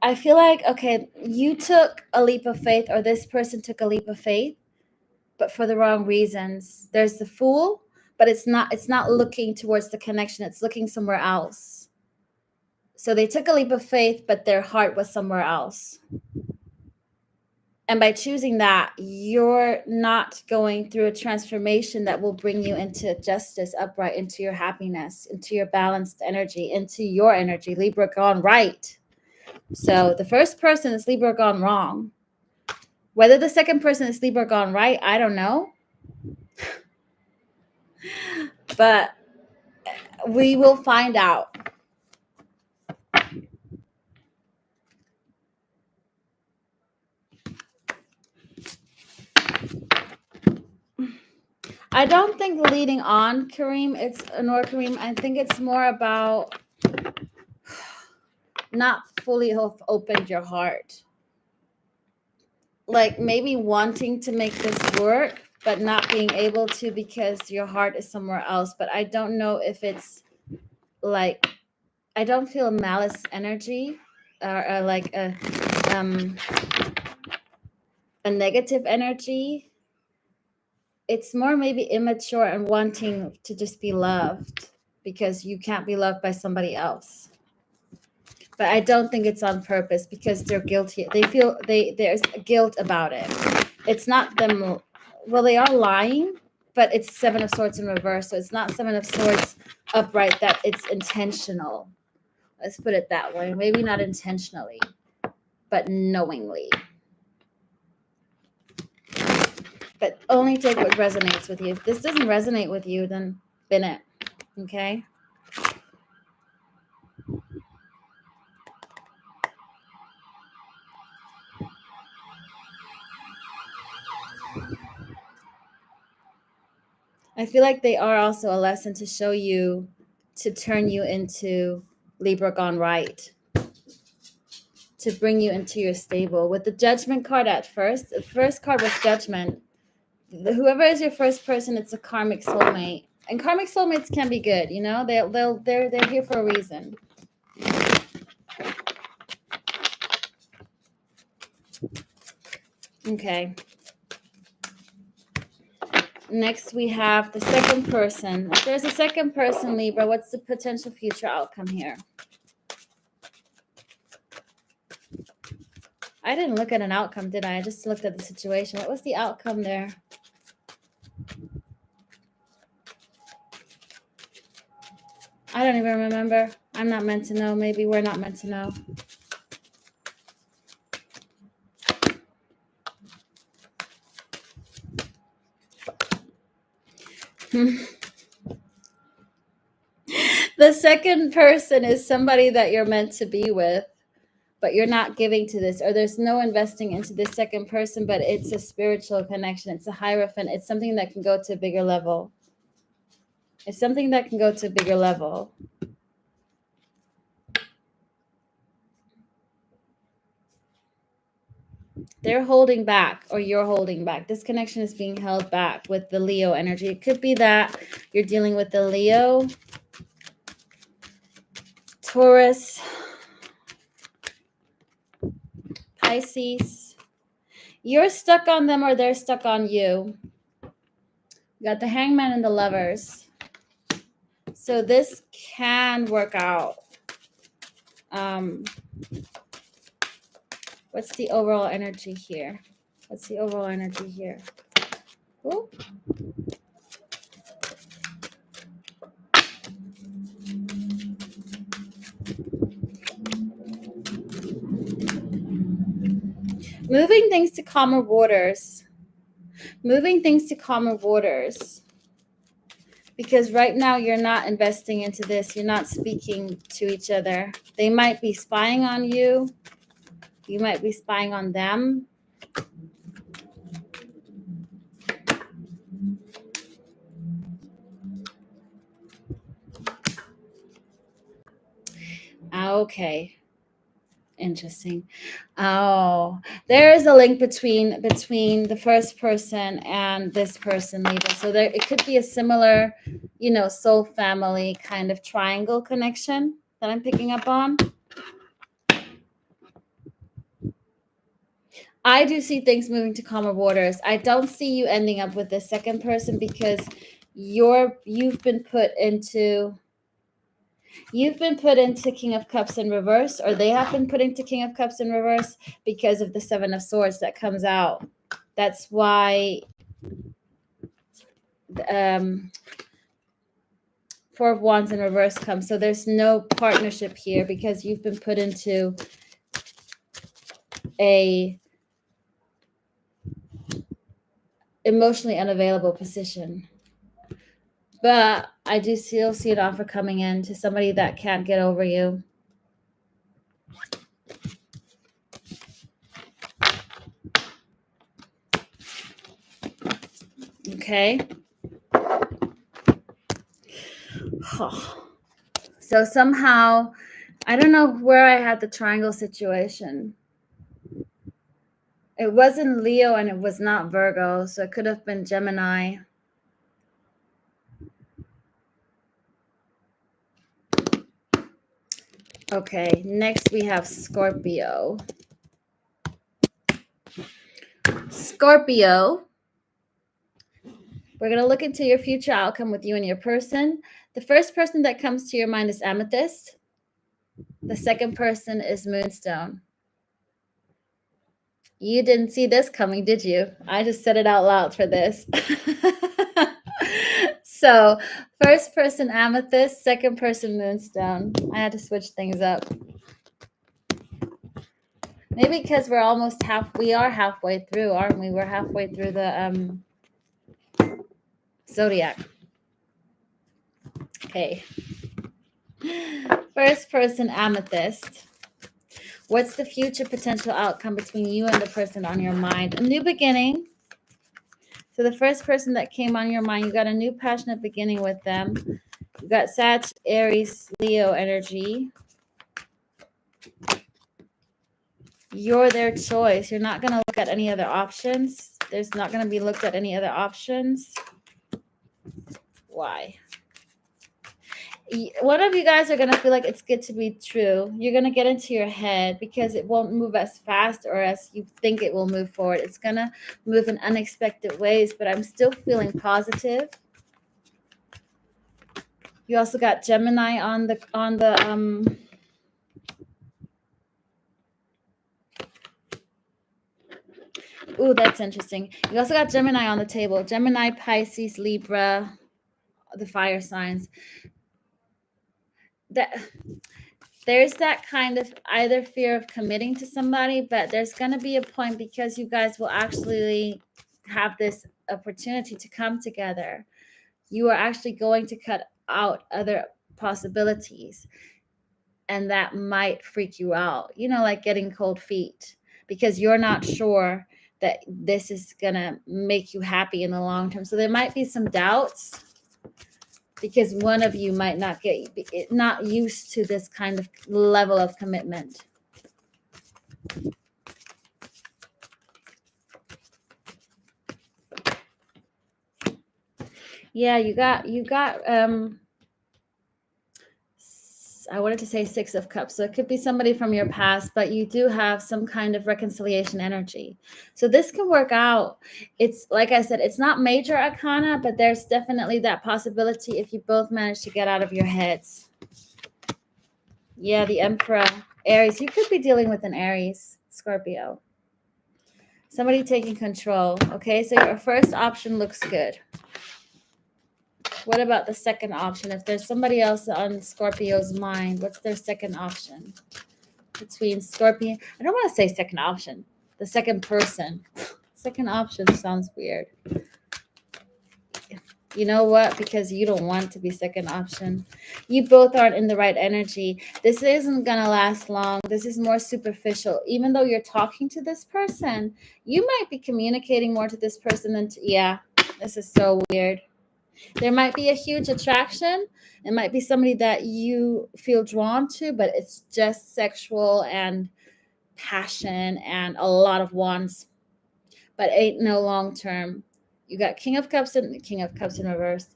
I feel like, okay, you took a leap of faith, or this person took a leap of faith, but for the wrong reasons. There's the Fool, but it's not looking towards the connection. It's looking somewhere else. So they took a leap of faith, but their heart was somewhere else. And by choosing that, you're not going through a transformation that will bring you into justice, upright, into your happiness, into your balanced energy, into your energy. Libra gone right. So the first person is Libra gone wrong. Whether the second person is Libra gone right, I don't know. But we will find out. I don't think leading on, Kareem, I think it's more about not fully have opened your heart. Like maybe wanting to make this work, but not being able to because your heart is somewhere else. But I don't know if it's like, I don't feel malice energy or like a negative energy. It's more maybe immature and wanting to just be loved because you can't be loved by somebody else. But I don't think it's on purpose because they're guilty. They feel there's guilt about it. It's not them. Well, they are lying, but it's Seven of Swords in reverse. So it's not Seven of Swords upright, that it's intentional. Let's put it that way. Maybe not intentionally, but knowingly. But only take what resonates with you. If this doesn't resonate with you, then bin it. Okay? I feel like they are also a lesson to show you, to turn you into Libra gone right, to bring you into your stable. With the Judgment card at first, the first card was Judgment. Whoever is your first person, it's a karmic soulmate. And karmic soulmates can be good, you know? They're here for a reason. Okay. Next, we have the second person. If there's a second person, Libra, what's the potential future outcome here? I didn't look at an outcome, did I? I just looked at the situation. What was the outcome there? I don't even remember. I'm not meant to know. Maybe we're not meant to know. The second person is somebody that you're meant to be with, but you're not giving to this, or there's no investing into this second person, but it's a spiritual connection. It's a hierophant. It's something that can go to a bigger level. It's something that can go to a bigger level. They're holding back, or you're holding back. This connection is being held back with the Leo energy. It could be that you're dealing with the Leo, Taurus, Pisces. You're stuck on them, or they're stuck on you. You got the Hangman and the Lovers. So this can work out. What's the overall energy here? What's the overall energy here? Ooh. Moving things to calmer waters. Moving things to calmer waters. Because right now you're not investing into this. You're not speaking to each other. They might be spying on you. You might be spying on them. Okay. Interesting. Oh, there is a link between the first person and this person, Libra. So there, it could be a similar, soul family kind of triangle connection that I'm picking up on. I do see things moving to calmer waters. I don't see you ending up with the second person because you've been put into King of Cups in reverse, or they have been put into King of Cups in reverse because of the Seven of Swords that comes out. That's why Four of Wands in reverse comes. So there's no partnership here because you've been put into a emotionally unavailable position. But I do still see an offer coming in to somebody that can't get over you. Okay. So somehow, I don't know where I had the triangle situation. It wasn't Leo and it was not Virgo, so it could have been Gemini. Okay, next we have Scorpio. Scorpio, we're going to look into your future outcome with you and your person. The first person that comes to your mind is Amethyst. The second person is Moonstone. You didn't see this coming, did you? I just said it out loud for this. So, first person Amethyst, second person Moonstone. I had to switch things up. Maybe because we are halfway through, aren't we? We're halfway through the zodiac. Okay. First person Amethyst. What's the future potential outcome between you and the person on your mind? A new beginning. So the first person that came on your mind, you got a new passionate beginning with them. You got Sag, Aries, Leo energy. You're their choice. You're not going to look at any other options. There's not going to be looked at any other options. Why? one of you guys are going to feel like it's good to be true. You're going to get into your head because it won't move as fast or as you think it will move forward. It's going to move in unexpected ways, but I'm still feeling positive. You also got Gemini on the ooh, that's interesting. You also got Gemini on the table. Gemini, Pisces, Libra, the fire signs. There's that kind of either fear of committing to somebody, but there's going to be a point because you guys will actually have this opportunity to come together. You are actually going to cut out other possibilities, and that might freak you out, like getting cold feet because you're not sure that this is going to make you happy in the long term. So there might be some doubts because one of you might not used to this kind of level of commitment. Yeah, you got I wanted to say 6 of Cups. So it could be somebody from your past, but you do have some kind of reconciliation energy. So this can work out. It's like I said, it's not major arcana, but there's definitely that possibility if you both manage to get out of your heads. Yeah, the Emperor, Aries. You could be dealing with an Aries, Scorpio. Somebody taking control. Okay, so your first option looks good. What about the second option? If there's somebody else on Scorpio's mind, what's their second option? Between Scorpio, I don't want to say second option, the second person. Second option sounds weird. You know what? Because you don't want to be second option. You both aren't in the right energy. This isn't going to last long. This is more superficial. Even though you're talking to this person, you might be communicating more to this person than yeah, this is so weird. There might be a huge attraction. It might be somebody that you feel drawn to, but it's just sexual and passion and a lot of wants, but ain't no long term. You got King of Cups in reverse.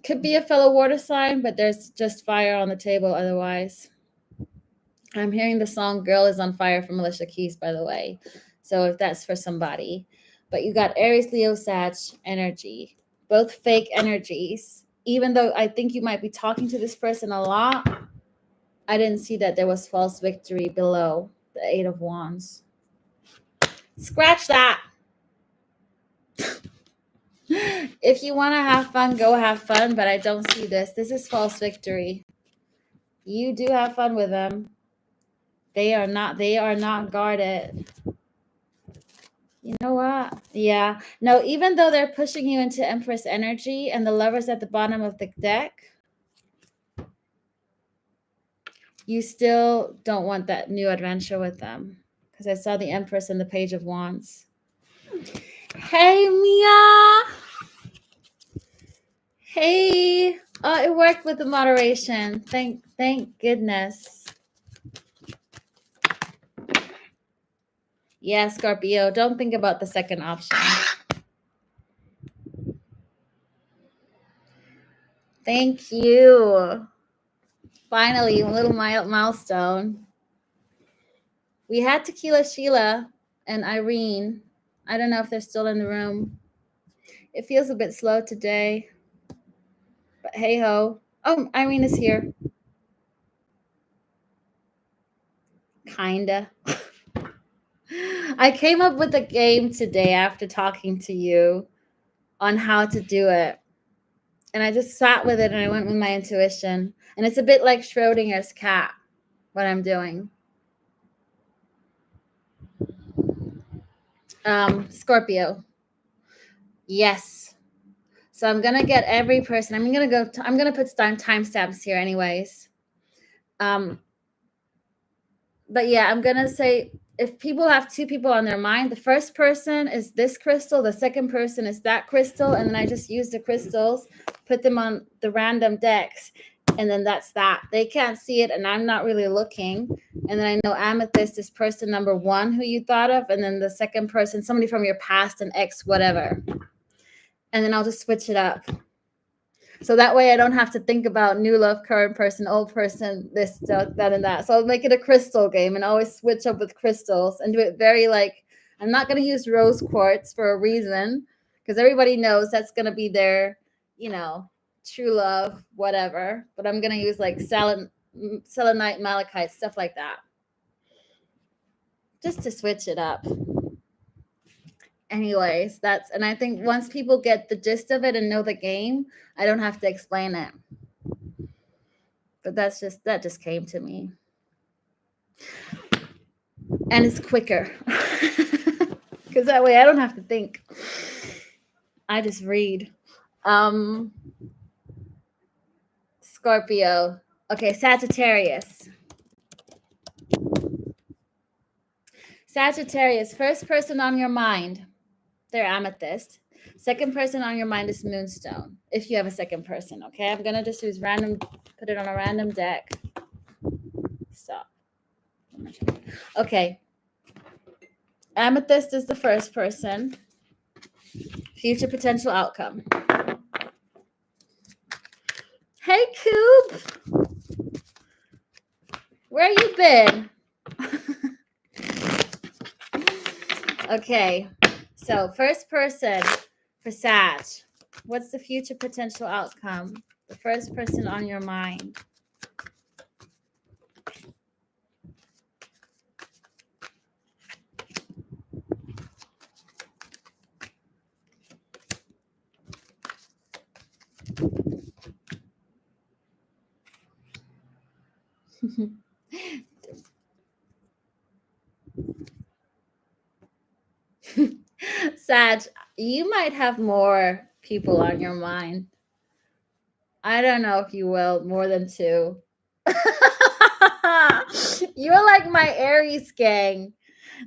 Could be a fellow water sign, but there's just fire on the table otherwise. I'm hearing the song Girl is on Fire from Alicia Keys, by the way. So if that's for somebody. But you got Aries, Leo, Sag energy. Both fake energies. Even though I think you might be talking to this person a lot, I didn't see that there was false victory below the 8 of Wands. Scratch that. If you want to have fun, go have fun, but I don't see this. This is false victory. You do have fun with them. They are not guarded. You know what? Yeah. No, even though they're pushing you into Empress energy and the Lover's at the bottom of the deck, you still don't want that new adventure with them. Because I saw the Empress and the Page of Wands. Hey, Mia. Hey. Oh, it worked with the moderation. Thank goodness. Yeah, Scorpio, don't think about the second option. Thank you. Finally, a little milestone. We had Tequila Sheila and Irene. I don't know if they're still in the room. It feels a bit slow today. But hey ho. Oh, Irene is here. Kinda. I came up with a game today after talking to you on how to do it. And I just sat with it and I went with my intuition. And it's a bit like Schrodinger's cat, what I'm doing. Scorpio. Yes. So I'm going to get every person. I'm going to put timestamps here anyways. But yeah, I'm going to say if people have 2 people on their mind, the first person is this crystal, the second person is that crystal, and then I just use the crystals, put them on the random decks, and then that's that. They can't see it, and I'm not really looking. And then I know amethyst is person number 1 who you thought of, and then the second person, somebody from your past, an ex, whatever. And then I'll just switch it up. So that way I don't have to think about new love, current person, old person, this, that, and that. So I'll make it a crystal game and always switch up with crystals and do it very like, I'm not going to use rose quartz for a reason because everybody knows that's going to be their, you know, true love, whatever. But I'm going to use like selenite, malachite, stuff like that. Just to switch it up. Anyways, and I think once people get the gist of it and know the game, I don't have to explain it. But that just came to me. And it's quicker. Because that way I don't have to think. I just read. Scorpio. Okay, Sagittarius. Sagittarius, first person on your mind, they're amethyst. Second person on your mind is moonstone, if you have a second person, okay? I'm going to just use random, put it on a random deck. Stop. Okay. Amethyst is the first person. Future potential outcome. Hey, Coop. Where you been? Okay. So first person for Sag. What's the future potential outcome? The first person on your mind. Sag, you might have more people on your mind. I don't know if you will, more than 2. You're like my Aries gang.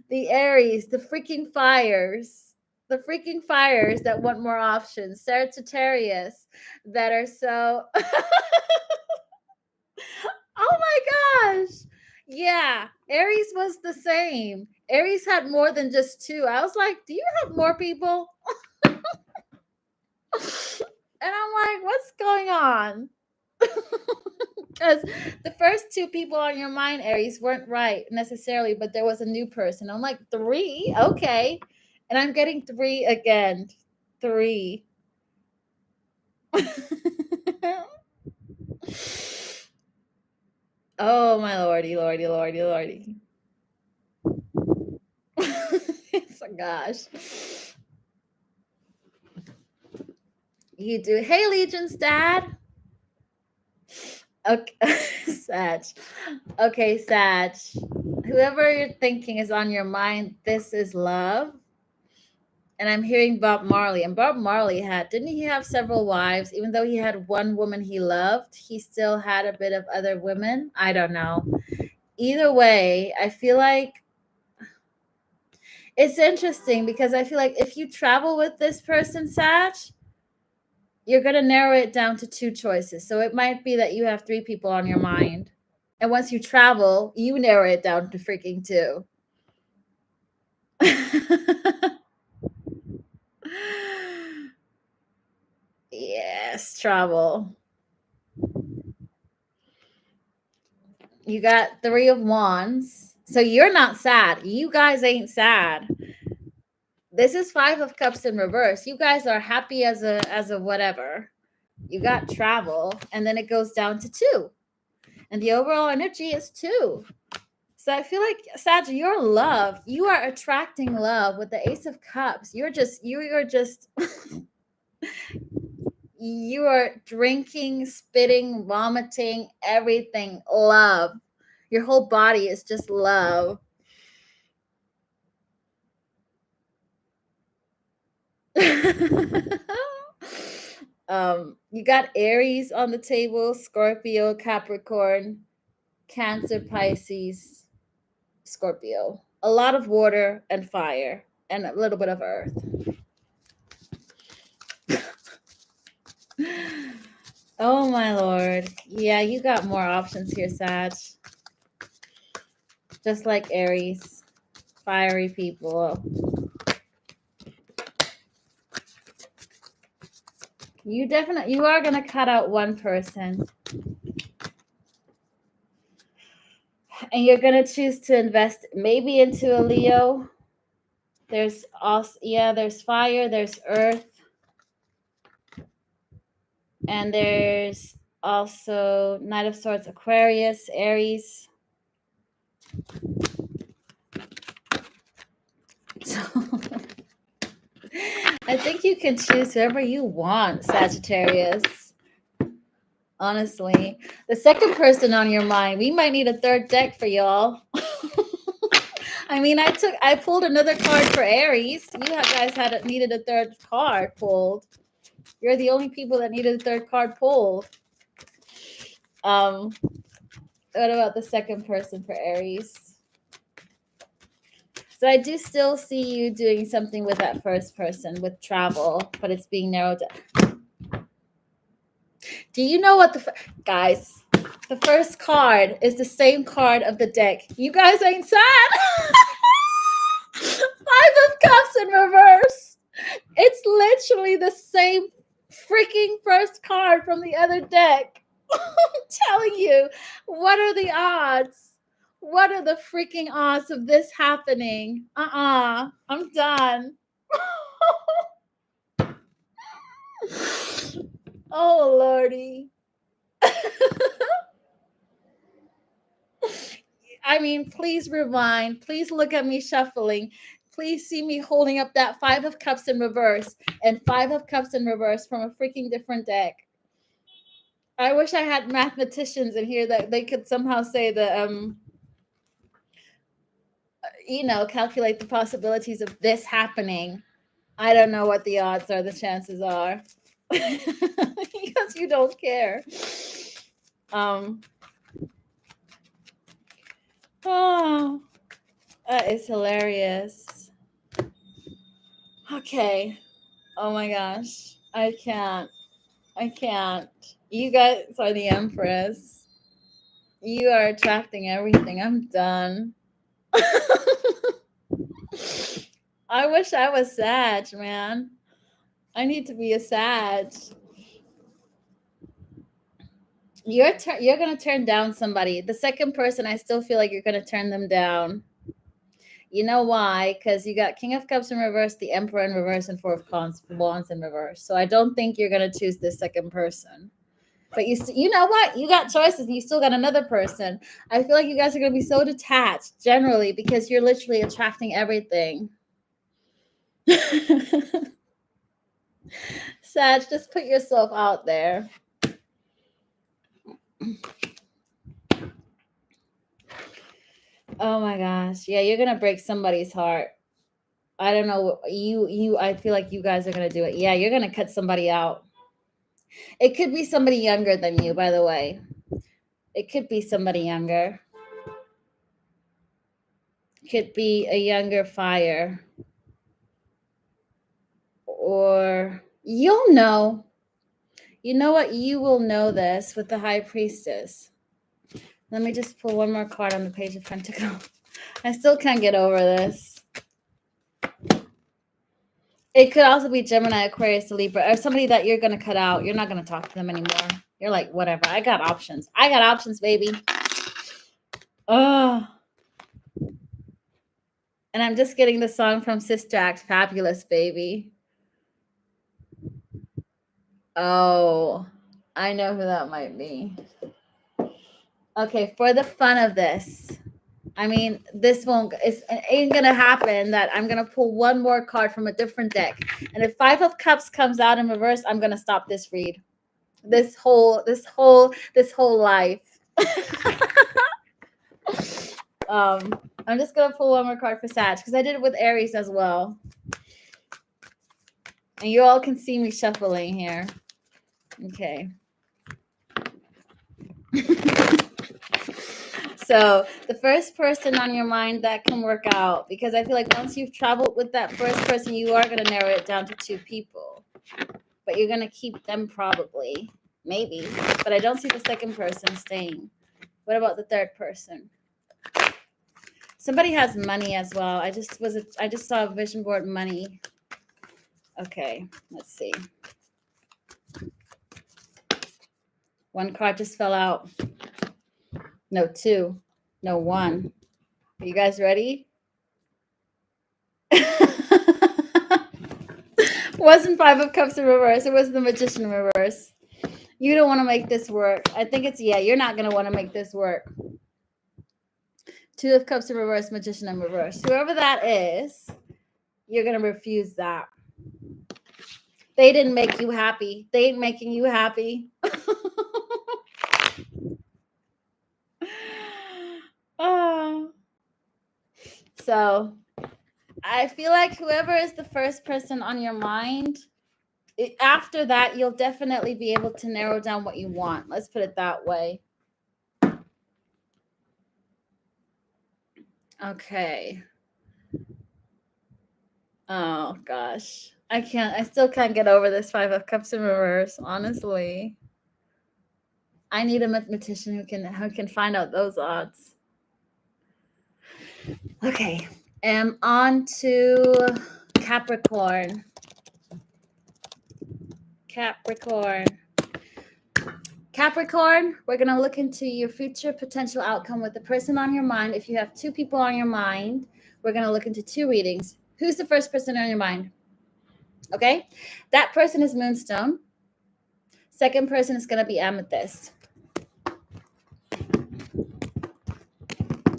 The Aries, the freaking fires. The freaking fires that want more options. Sagittarius that are so... Oh my gosh. Yeah, Aries was the same. Aries had more than just 2. I was like, do you have more people? And I'm like, what's going on? Because the first 2 people on your mind, Aries, weren't right necessarily, but there was a new person. I'm like, 3? Okay. And I'm getting 3 again. 3. Oh, my lordy, lordy, lordy, lordy. Oh, gosh. You do. Hey, Legion's dad. Okay, Sag. Okay, Sag. Whoever you're thinking is on your mind, this is love. And I'm hearing Bob Marley. And Bob Marley didn't he have several wives? Even though he had one woman he loved, he still had a bit of other women. I don't know. Either way, I feel like it's interesting because I feel like if you travel with this person, Sag, you're going to narrow it down to 2 choices. So it might be that you have 3 people on your mind. And once you travel, you narrow it down to freaking 2. Yes, travel. You got 3 of Wands. So you're not sad. You guys ain't sad. This is 5 of Cups in reverse. You guys are happy as a whatever. You got travel, and then it goes down to 2. And the overall energy is 2. So I feel like, Sag, your love, you are attracting love with the Ace of Cups. You are just you are drinking, spitting, vomiting, everything, love. Your whole body is just love. You got Aries on the table, Scorpio, Capricorn, Cancer, Pisces, Scorpio. A lot of water and fire and a little bit of earth. Oh my lord. Yeah, you got more options here, Sag. Just like Aries. Fiery people. You are going to cut out one person. And you're going to choose to invest maybe into a Leo. There's also, there's fire, there's earth. And there's also Knight of Swords, Aquarius, Aries. So I think you can choose whoever you want, Sagittarius. Honestly, the second person on your mind, we might need a third deck for y'all. I mean, I pulled another card for Aries. You guys needed a third card pulled. You're the only people that needed a third card pulled. What about the second person for Aries? So I do still see you doing something with that first person with travel, but it's being narrowed down. Do you know what guys? The first card is the same card of the deck. You guys ain't sad. 5 of Cups in reverse. It's literally the same freaking first card from the other deck. I'm telling you, what are the odds? What are the freaking odds of this happening? I'm done. Oh, Lordy. I mean, please rewind. Please look at me shuffling. Please see me holding up that 5 of Cups in reverse and 5 of Cups in reverse from a freaking different deck. I wish I had mathematicians in here that they could somehow say the, calculate the possibilities of this happening. I don't know what the odds are, the chances are. Because you don't care. Oh, that is hilarious. Okay. Oh my gosh. I can't. You guys are the Empress. You are attracting everything. I'm done. I wish I was Sag, man. I need to be a Sag. You're going to turn down somebody. The second person, I still feel like you're going to turn them down. You know why? Because you got King of Cups in reverse, the Emperor in reverse, and 4 of Wands in reverse. So I don't think you're going to choose this second person. But you know what? You got choices and you still got another person. I feel like you guys are going to be so detached generally because you're literally attracting everything. Sag, just put yourself out there. Oh my gosh. Yeah, you're going to break somebody's heart. I don't know. I feel like you guys are going to do it. Yeah, you're going to cut somebody out. It could be somebody younger than you, by the way. It could be somebody younger. Could be a younger fire. Or you'll know. You know what? You will know this with the High Priestess. Let me just pull one more card on the Page of Pentacles. I still can't get over this. It could also be Gemini, Aquarius, Libra, or somebody that you're going to cut out. You're not going to talk to them anymore. You're like, whatever. I got options. I got options, baby. Oh. And I'm just getting the song from Sister Act, Fabulous, Baby. Oh, I know who that might be. Okay, for the fun of this, I mean, it ain't gonna happen that I'm gonna pull one more card from a different deck. And if 5 of Cups comes out in reverse, I'm gonna stop this read. This whole life. I'm just gonna pull one more card for Sag because I did it with Aries as well. And you all can see me shuffling here. Okay. So the first person on your mind that can work out, because I feel like once you've traveled with that first person, you are going to narrow it down to 2 people. But you're going to keep them probably, maybe. But I don't see the second person staying. What about the third person? Somebody has money as well. I just saw a vision board money. Okay, let's see. One card just fell out. No, two. No, one. Are you guys ready? Wasn't Five of Cups in reverse. It was the Magician in reverse. You don't want to make this work. I think it's, yeah, you're not going to want to make this work. Two of Cups in reverse, Magician in reverse. Whoever that is, you're going to refuse that. They didn't make you happy. They ain't making you happy. Oh. So I feel like whoever is the first person on your mind, after that, you'll definitely be able to narrow down what you want. Let's put it that way. Okay. Oh, gosh. I still can't get over this Five of Cups in reverse, honestly. I need a mathematician who can find out those odds. Okay. On to Capricorn. Capricorn, we're going to look into your future potential outcome with the person on your mind. If you have two people on your mind, we're going to look into two readings. Who's the first person on your mind? Okay. That person is Moonstone. Second person is going to be Amethyst.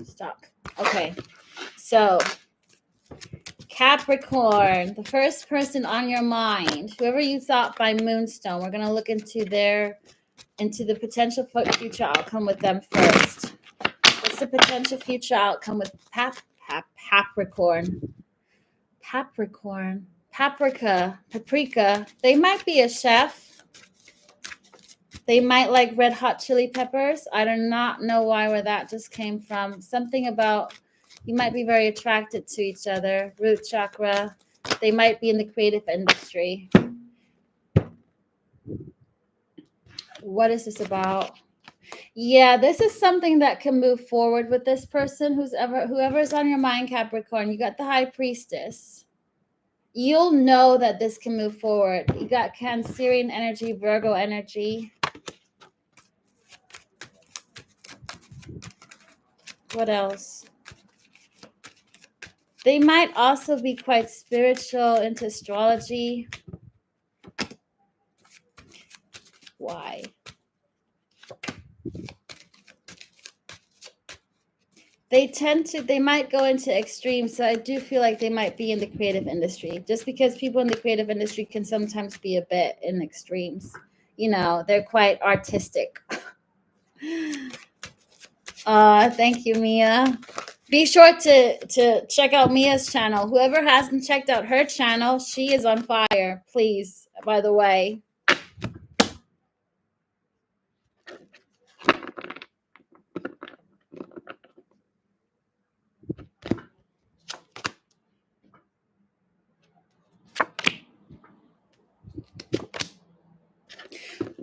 Stop. Okay. So Capricorn, the first person on your mind, whoever you thought by Moonstone, we're going to look into the potential future outcome with them first. What's the potential future outcome with Capricorn? Paprika. They might be a chef. They might like red hot chili peppers. I do not know where that just came from. Something about you might be very attracted to each other. Root chakra. They might be in the creative industry. What is this about? Yeah, this is something that can move forward with this person. Whoever's on your mind, Capricorn. You got the High Priestess. You'll know that this can move forward. You got Cancerian energy, Virgo energy. What else? They might also be quite spiritual, into astrology. Why? They might go into extremes. So I do feel like they might be in the creative industry, just because people in the creative industry can sometimes be a bit in extremes. You know, they're quite artistic. Thank you, Mia. Be sure to check out Mia's channel. Whoever hasn't checked out her channel, she is on fire. Please, by the way.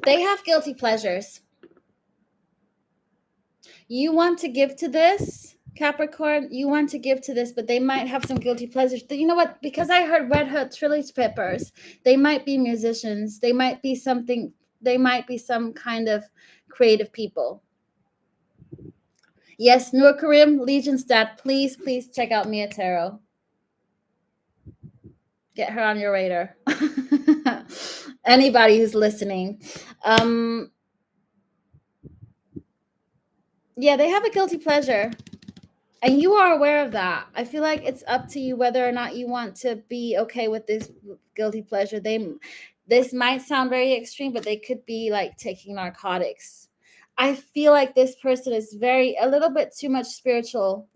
They have guilty pleasures. You want to give to this, Capricorn, you want to give to this, but they might have some guilty pleasures. You know what? Because I heard red hot chili peppers, they might be musicians. They might be some kind of creative people. Yes, Nur Karim, Legion's dad, please check out Mia Tarot. Get her on your radar. Anybody who's listening. Yeah, they have a guilty pleasure. And you are aware of that. I feel like it's up to you whether or not you want to be okay with this guilty pleasure. This might sound very extreme, but they could be like taking narcotics. I feel like this person is a little bit too much spiritual.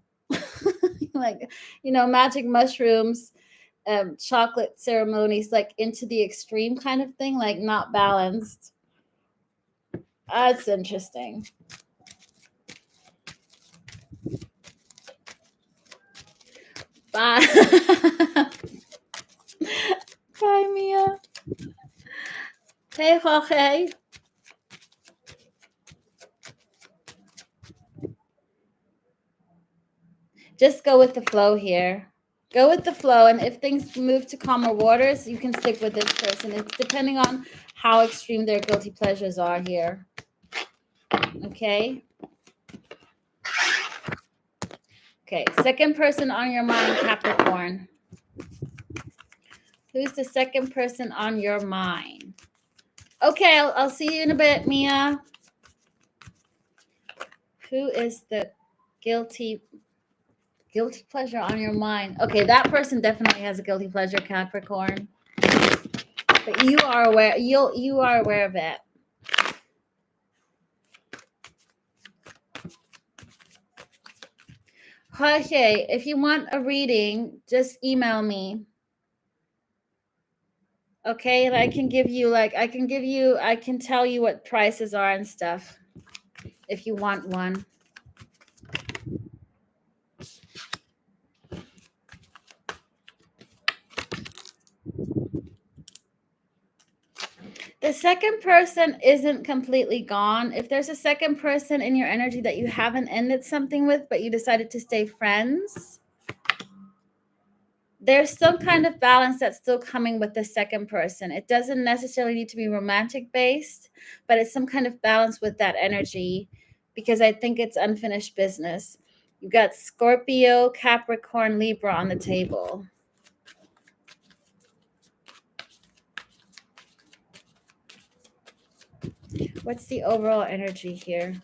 Like, magic mushrooms, chocolate ceremonies, like into the extreme kind of thing, like not balanced. That's interesting. Bye. Bye, Mia. Hey, Jorge. Just go with the flow here. Go with the flow, and if things move to calmer waters, you can stick with this person. It's depending on how extreme their guilty pleasures are here. Okay. Okay. Second person on your mind, Capricorn. Who's the second person on your mind? Okay, I'll see you in a bit, Mia. Who is the guilty pleasure on your mind? Okay, that person definitely has a guilty pleasure, Capricorn. But you are aware. You are aware of it. Okay, if you want a reading, just email me. Okay, and I can tell you what prices are and stuff if you want one. The second person isn't completely gone. If there's a second person in your energy that you haven't ended something with, but you decided to stay friends, there's some kind of balance that's still coming with the second person. It doesn't necessarily need to be romantic based, but it's some kind of balance with that energy because I think it's unfinished business. You've got Scorpio, Capricorn, Libra on the table. What's the overall energy here?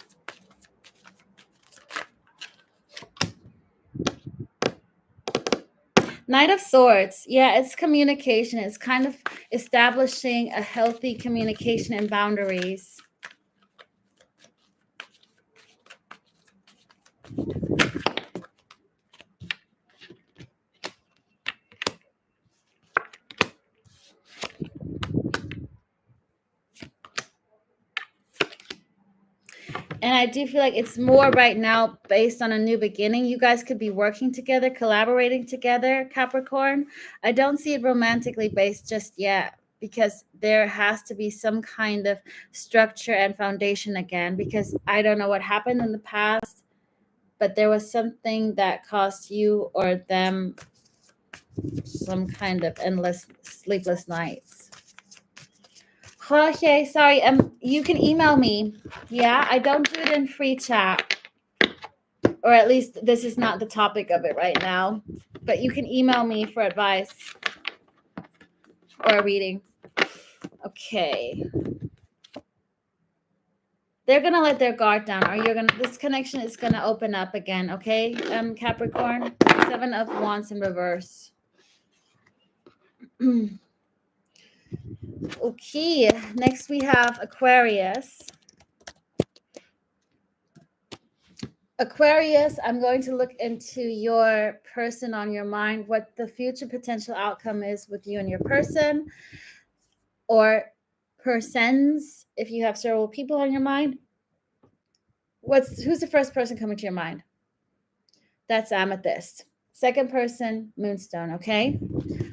Knight of Swords. Yeah, it's communication. It's kind of establishing a healthy communication and boundaries. And I do feel like it's more right now based on a new beginning. You guys could be working together, collaborating together, Capricorn. I don't see it romantically based just yet because there has to be some kind of structure and foundation again because I don't know what happened in the past, but there was something that cost you or them some kind of endless sleepless nights. Okay, sorry. You can email me. Yeah, I don't do it in free chat, or at least this is not the topic of it right now. But you can email me for advice or a reading. Okay. They're gonna let their guard down, or this connection is gonna open up again. Okay, Capricorn. 7 of Wands in reverse. Okay, next we have Aquarius. Aquarius, I'm going to look into your person on your mind, what the future potential outcome is with you and your person, or persons, if you have several people on your mind. Who's the first person coming to your mind? That's Amethyst. Second person, Moonstone, okay?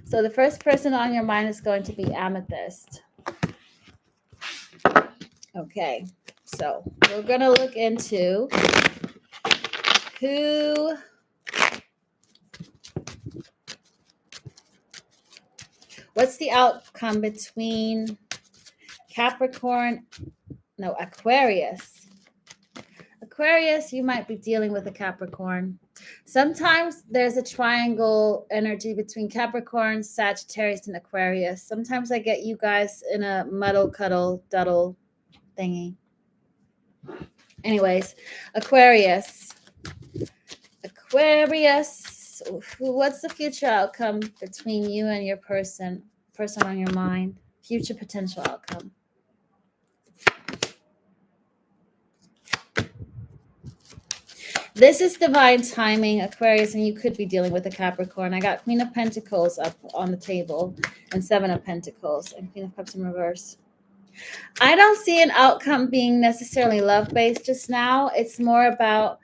So the first person on your mind is going to be Amethyst. Okay, so we're going to look into what's the outcome between Aquarius. Aquarius, you might be dealing with a Capricorn. Sometimes there's a triangle energy between Capricorn, Sagittarius, and Aquarius. Sometimes I get you guys in a muddle, cuddle, duddle thingy. Anyways, Aquarius. What's the future outcome between you and your person on your mind? Future potential outcome. This is divine timing, Aquarius, and you could be dealing with a Capricorn. I got Queen of Pentacles up on the table and 7 of Pentacles and Queen of Cups in reverse. I don't see an outcome being necessarily love-based just now. It's more about,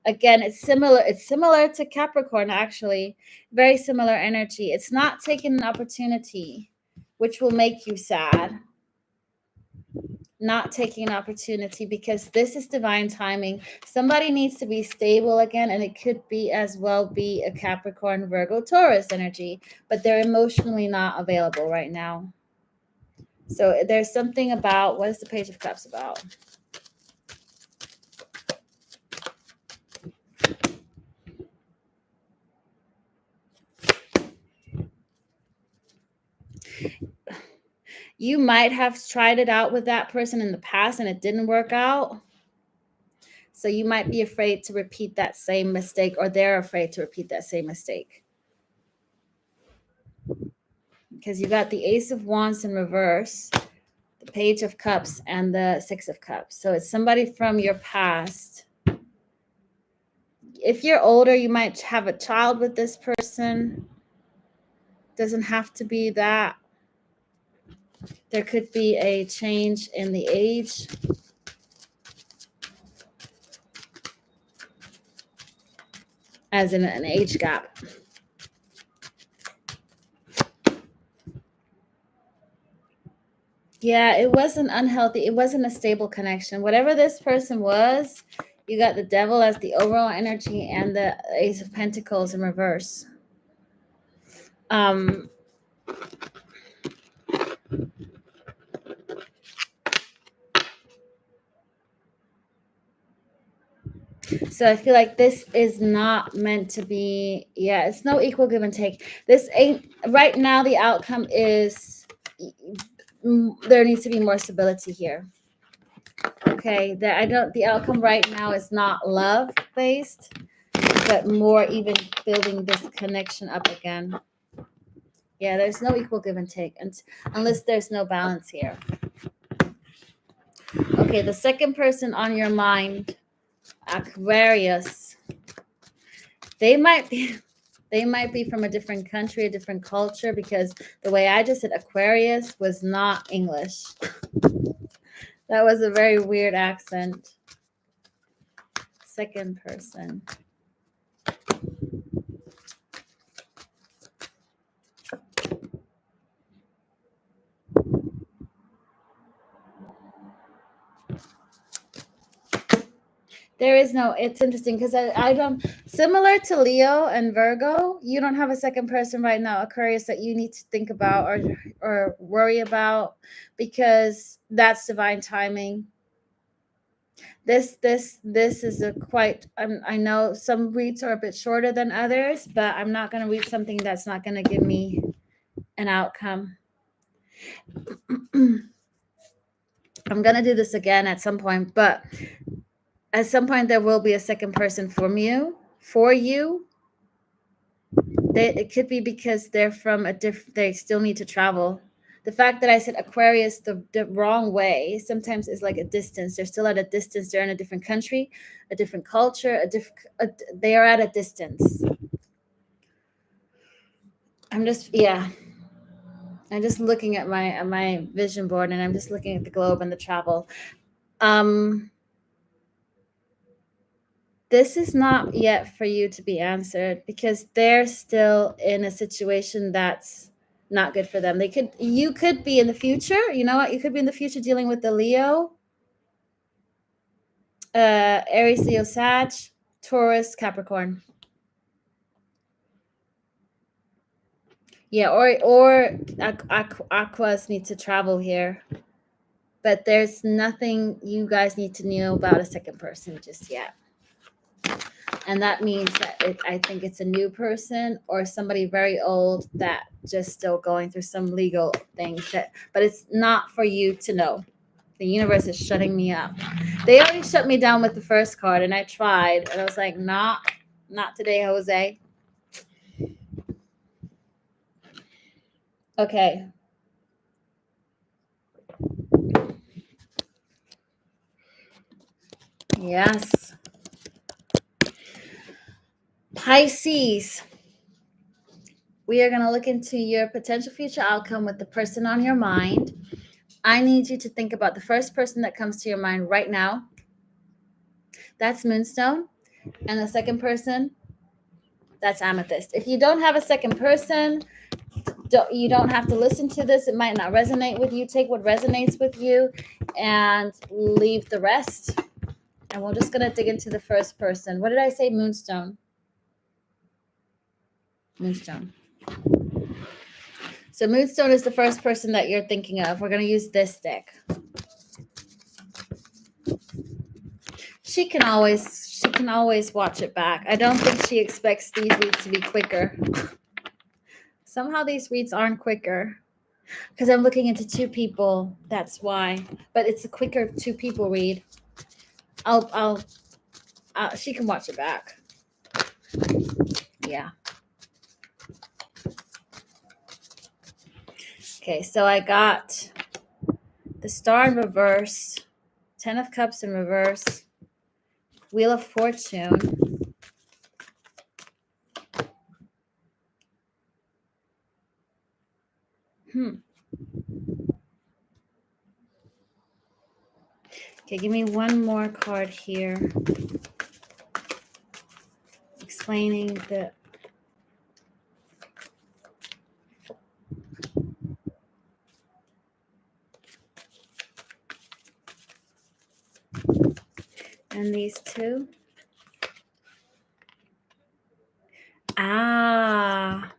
again, it's similar to Capricorn, actually. Very similar energy. It's not taking an opportunity, which will make you sad. Not taking an opportunity because this is divine timing. Somebody needs to be stable again, and it could be as well be a Capricorn, Virgo, Taurus energy, but they're emotionally not available right now. So there's something about, what is the Page of Cups about? You might have tried it out with that person in the past and it didn't work out. So you might be afraid to repeat that same mistake, or they're afraid to repeat that same mistake. Because you got the Ace of Wands in reverse, the Page of Cups, and the Six of Cups. So it's somebody from your past. If you're older, you might have a child with this person. Doesn't have to be that. There could be a change in the age. As in an age gap. Yeah, it wasn't unhealthy. It wasn't a stable connection. Whatever this person was, you got the Devil as the overall energy and the Ace of Pentacles in reverse. So I feel like this is not meant to be, it's no equal give and take. This ain't, right now the outcome is, there needs to be more stability here. Okay, the outcome right now is not love based, but more even building this connection up again. Yeah, there's no equal give and take, unless there's no balance here. Okay, the second person on your mind, Aquarius. They might be from a different country, a different culture, because the way I just said Aquarius was not English. That was a very weird accent. Second person. There is no, it's interesting because I don't, similar to Leo and Virgo, you don't have a second person right now, Aquarius, that you need to think about or worry about, because that's divine timing. This is a quite, I know some reads are a bit shorter than others, but I'm not going to read something that's not going to give me an outcome. I'm going to do this again at some point, but at some point there will be a second person for you. It could be because they're from they still need to travel. The fact that I said Aquarius the wrong way sometimes is like a distance. They're still at a distance. They're in a different country, a different culture, they are at a distance. I'm just looking at my vision board, and I'm just looking at the globe and the travel. This is not yet for you to be answered, because they're still in a situation that's not good for them. You could be in the future. You know what? You could be in the future dealing with the Leo, Aries, Leo, Sag, Taurus, Capricorn. Yeah, or Aquas need to travel here. But there's nothing you guys need to know about a second person just yet. And that means that I think it's a new person or somebody very old that just still going through some legal things. But it's not for you to know. The universe is shutting me up. They already shut me down with the first card, and I tried. And I was like, not today, Jose. Okay. Yes. Pisces. We are going to look into your potential future outcome with the person on your mind. I need you to think about the first person that comes to your mind right now. That's Moonstone. And the second person, that's Amethyst. If you don't have a second person, you don't have to listen to this. It might not resonate with you. Take what resonates with you and leave the rest. And we're just going to dig into the first person. What did I say? Moonstone. Moonstone. So Moonstone is the first person that you're thinking of. We're going to use this deck. She can always watch it back. I don't think she expects these reads to be quicker. Somehow these reads aren't quicker. Because I'm looking into two people. That's why. But it's a quicker two people read. She can watch it back. Yeah. Okay, so I got the Star in reverse, 10 of Cups in reverse, Wheel of Fortune. Okay, give me one more card here. Explaining the... And these two. Ah.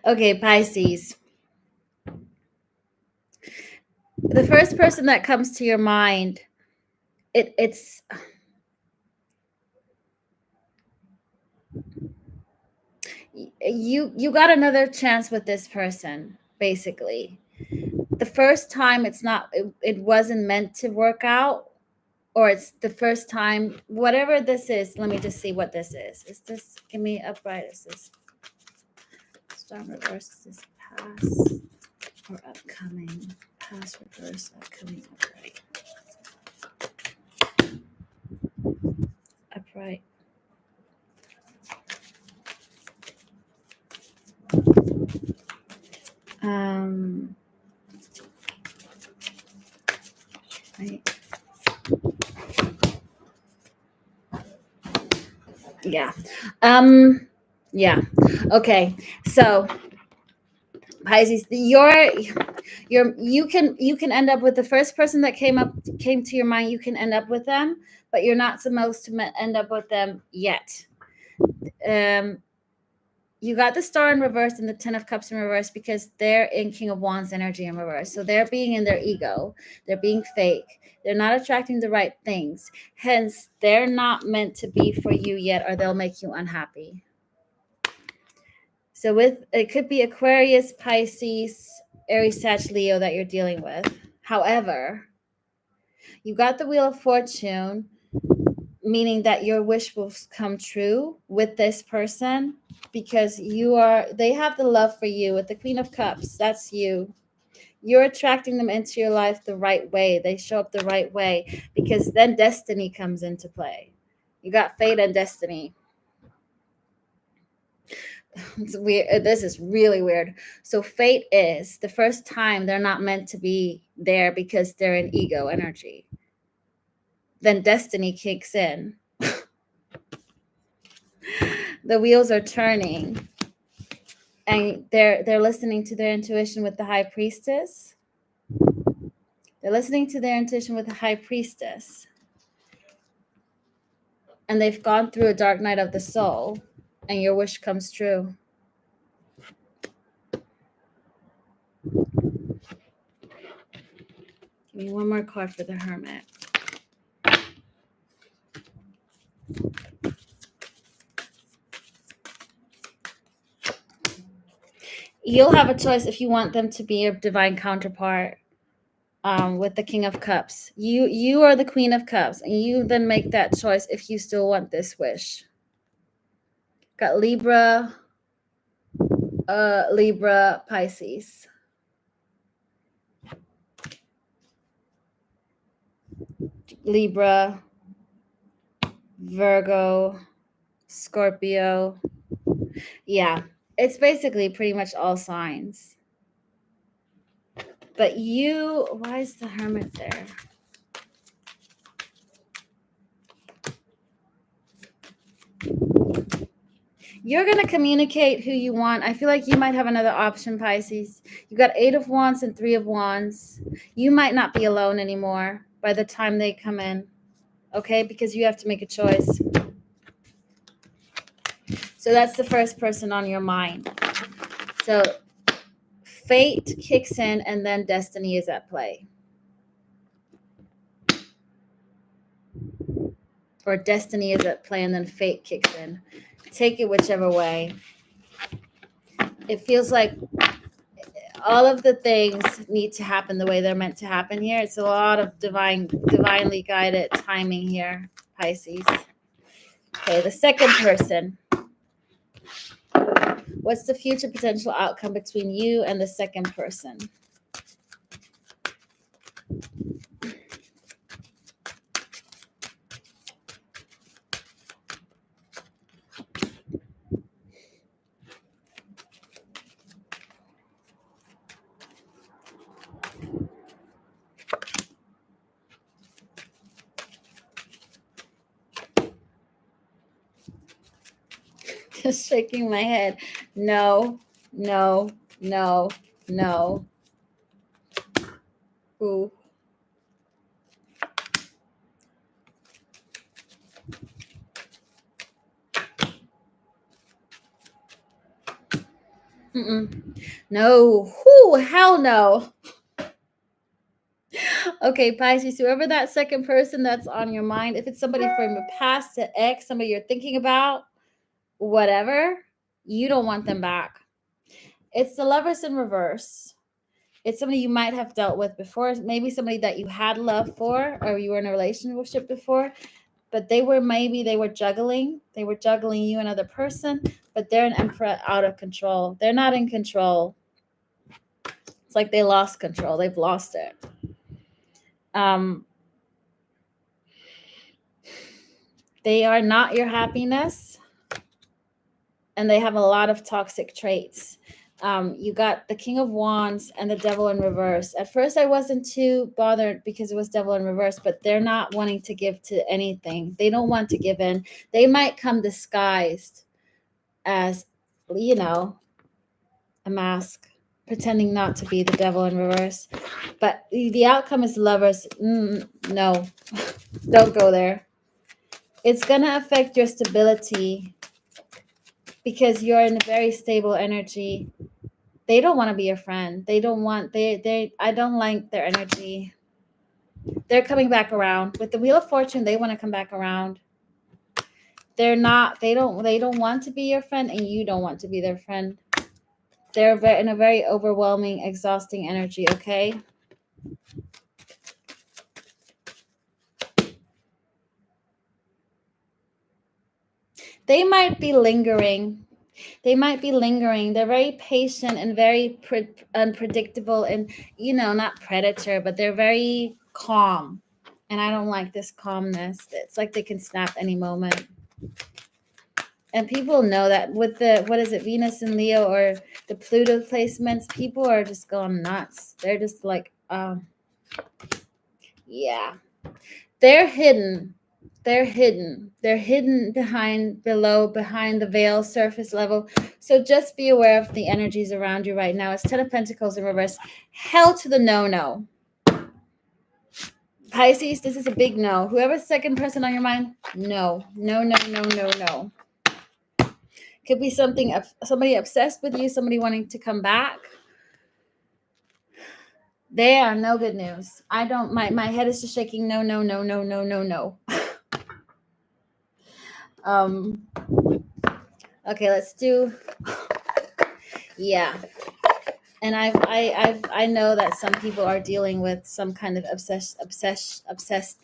Okay, Pisces. The first person that comes to your mind, it's you got another chance with this person, basically. The first time it wasn't meant to work out, or it's the first time, whatever this is. Let me just see what this is. Is this, give me upright, is this Star reverse, is this past or upcoming? Past, reverse, upcoming, upright. Upright. Right. Yeah. Yeah. Okay. So Pisces, you can end up with the first person that came to your mind. You can end up with them, but you're not supposed to end up with them yet. You got the Star in reverse and the 10 of Cups in reverse because they're in King of Wands energy in reverse. So they're being in their ego. They're being fake. They're not attracting the right things. Hence, they're not meant to be for you yet, or they'll make you unhappy. So it could be Aquarius, Pisces, Aries, Sag, Leo that you're dealing with. However, you got the Wheel of Fortune, meaning that your wish will come true with this person because they have the love for you. With the Queen of Cups, that's you. You're attracting them into your life the right way. They show up the right way because then destiny comes into play. You got fate and destiny. It's weird. This is really weird. So fate is the first time they're not meant to be there because they're in ego energy. Then destiny kicks in. The wheels are turning, and they're listening to their intuition with the High Priestess. They're listening to their intuition with the High Priestess, and they've gone through a dark night of the soul, and your wish comes true. Give me one more card for the Hermit. You'll have a choice if you want them to be your divine counterpart. With the King of Cups, you are the Queen of Cups, and you then make that choice if you still want this wish. Got Libra, Pisces. Libra, Virgo, Scorpio. Yeah, it's basically pretty much all signs. But why is the Hermit there? You're going to communicate who you want. I feel like you might have another option, Pisces. You got 8 of Wands and 3 of Wands. You might not be alone anymore by the time they come in, okay? Because you have to make a choice. So that's the first person on your mind. So Fate kicks in and then destiny is at play. Or destiny is at play and then fate kicks in. Take it whichever way. It feels like all of the things need to happen the way they're meant to happen here. It's a lot of divinely guided timing here, Pisces. Okay, the second person. What's the future potential outcome between you and the second person? Just shaking my head. No, no, no, no. Ooh. No. Whoo, hell no. Okay, Pisces, whoever that second person that's on your mind, if it's somebody from your past, to ex, somebody you're thinking about, whatever, you don't want them back. It's the Lovers in reverse. It's somebody you might have dealt with before, maybe somebody that you had love for or you were in a relationship before, but they were juggling. They were juggling you and another person, but they're an emperor out of control. They're not in control. It's like they lost control. They've lost it. They are not your happiness, and they have a lot of toxic traits. You got the King of Wands and the Devil in reverse. At first, I wasn't too bothered because it was Devil in reverse, but they're not wanting to give to anything. They don't want to give in. They might come disguised as, a mask, pretending not to be the Devil in reverse. But the outcome is Lovers. No, don't go there. It's going to affect your stability because you're in a very stable energy. They don't want to be your friend. I don't like their energy. They're coming back around. With the Wheel of Fortune, they want to come back around. They don't want to be your friend, and you don't want to be their friend. They're in a very overwhelming, exhausting energy, okay? They might be lingering. They're very patient and very unpredictable and, not predator, but they're very calm. And I don't like this calmness. It's like they can snap any moment. And people know that with the, Venus and Leo or the Pluto placements, people are just going nuts. They're just like, yeah. They're hidden. They're hidden behind the veil, surface level. So just be aware of the energies around you right now. It's 10 of Pentacles in reverse. Hell to the no. Pisces, this is a big no. Whoever's second person on your mind, no. Could be somebody obsessed with you, somebody wanting to come back. They are no good news. My head is just shaking. No. Okay, let's do, yeah. And I know that some people are dealing with some kind of obsessed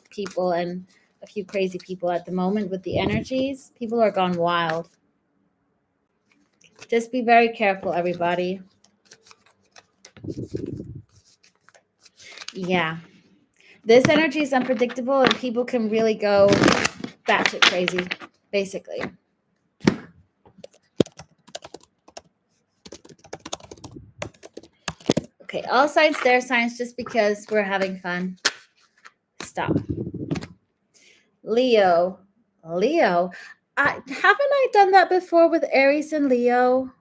people and a few crazy people at the moment with the energies. People are gone wild. Just be very careful, everybody. Yeah. This energy is unpredictable and people can really go batshit crazy, basically. Okay, all signs, their signs, just because we're having fun. Stop. Leo. Haven't I done that before with Aries and Leo?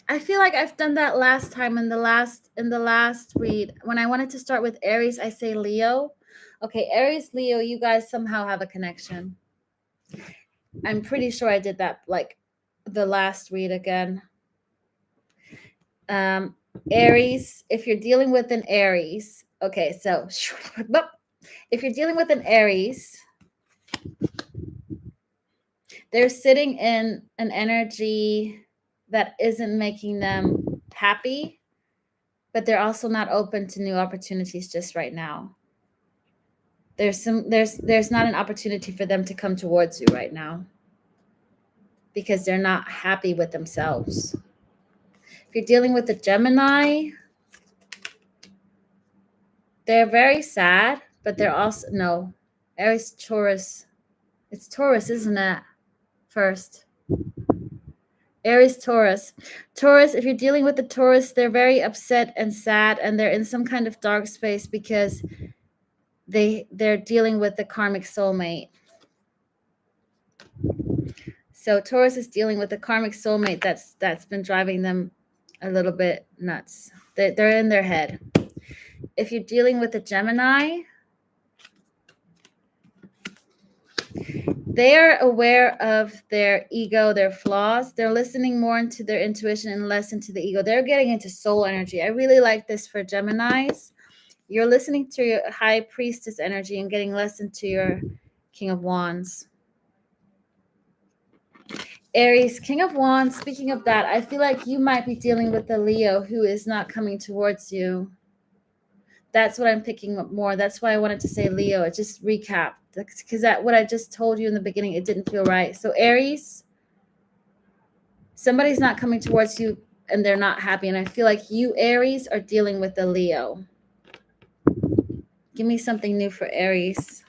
I feel like I've done that last time in the last read. When I wanted to start with Aries, I say Leo. Okay, Aries, Leo, you guys somehow have a connection. I'm pretty sure I did that like the last read again. Aries, if you're dealing with an Aries, okay, so if you're dealing with an Aries, they're sitting in an energy that isn't making them happy, but they're also not open to new opportunities just right now. There's not an opportunity for them to come towards you right now because they're not happy with themselves. If you're dealing with a Gemini, they're very sad, but they're also no. Aries, Taurus. It's Taurus, isn't it? First. Aries, Taurus. Taurus, if you're dealing with the Taurus, they're very upset and sad, and they're in some kind of dark space because they're dealing with the karmic soulmate. So Taurus is dealing with the karmic soulmate that's been driving them a little bit nuts. They're in their head. If you're dealing with a Gemini, they are aware of their ego, their flaws. They're listening more into their intuition and less into the ego. They're getting into soul energy. I really like this for Geminis. You're listening to your high priestess energy and getting less into your King of Wands. Aries, King of Wands, speaking of that, I feel like you might be dealing with a Leo who is not coming towards you. That's what I'm picking up more. That's why I wanted to say Leo. I just recap because that what I just told you in the beginning, it didn't feel right. So Aries, somebody's not coming towards you and they're not happy. And I feel like you, Aries, are dealing with a Leo. Give me something new for Aries.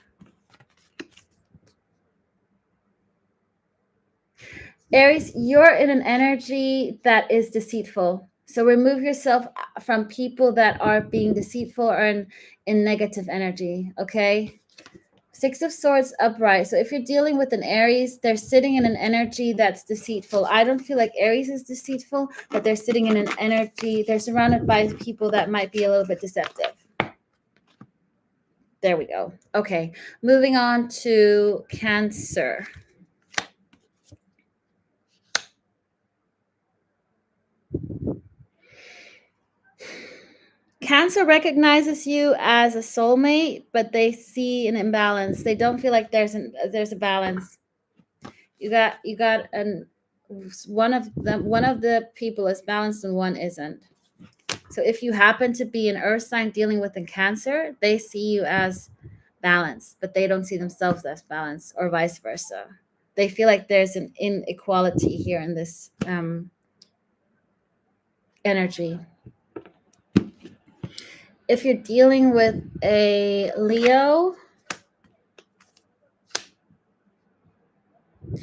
Aries, you're in an energy that is deceitful. So remove yourself from people that are being deceitful or in negative energy, okay? Six of Swords upright. So if you're dealing with an Aries, they're sitting in an energy that's deceitful. I don't feel like Aries is deceitful, but they're sitting in an energy, they're surrounded by people that might be a little bit deceptive. There we go. Okay, moving on to Cancer. Cancer recognizes you as a soulmate, but they see an imbalance. They don't feel like there's a balance. You got one of the people is balanced and one isn't. So if you happen to be an earth sign dealing with a Cancer, they see you as balanced, but they don't see themselves as balanced, or vice versa. They feel like there's an inequality here in this energy. If you're dealing with a Leo,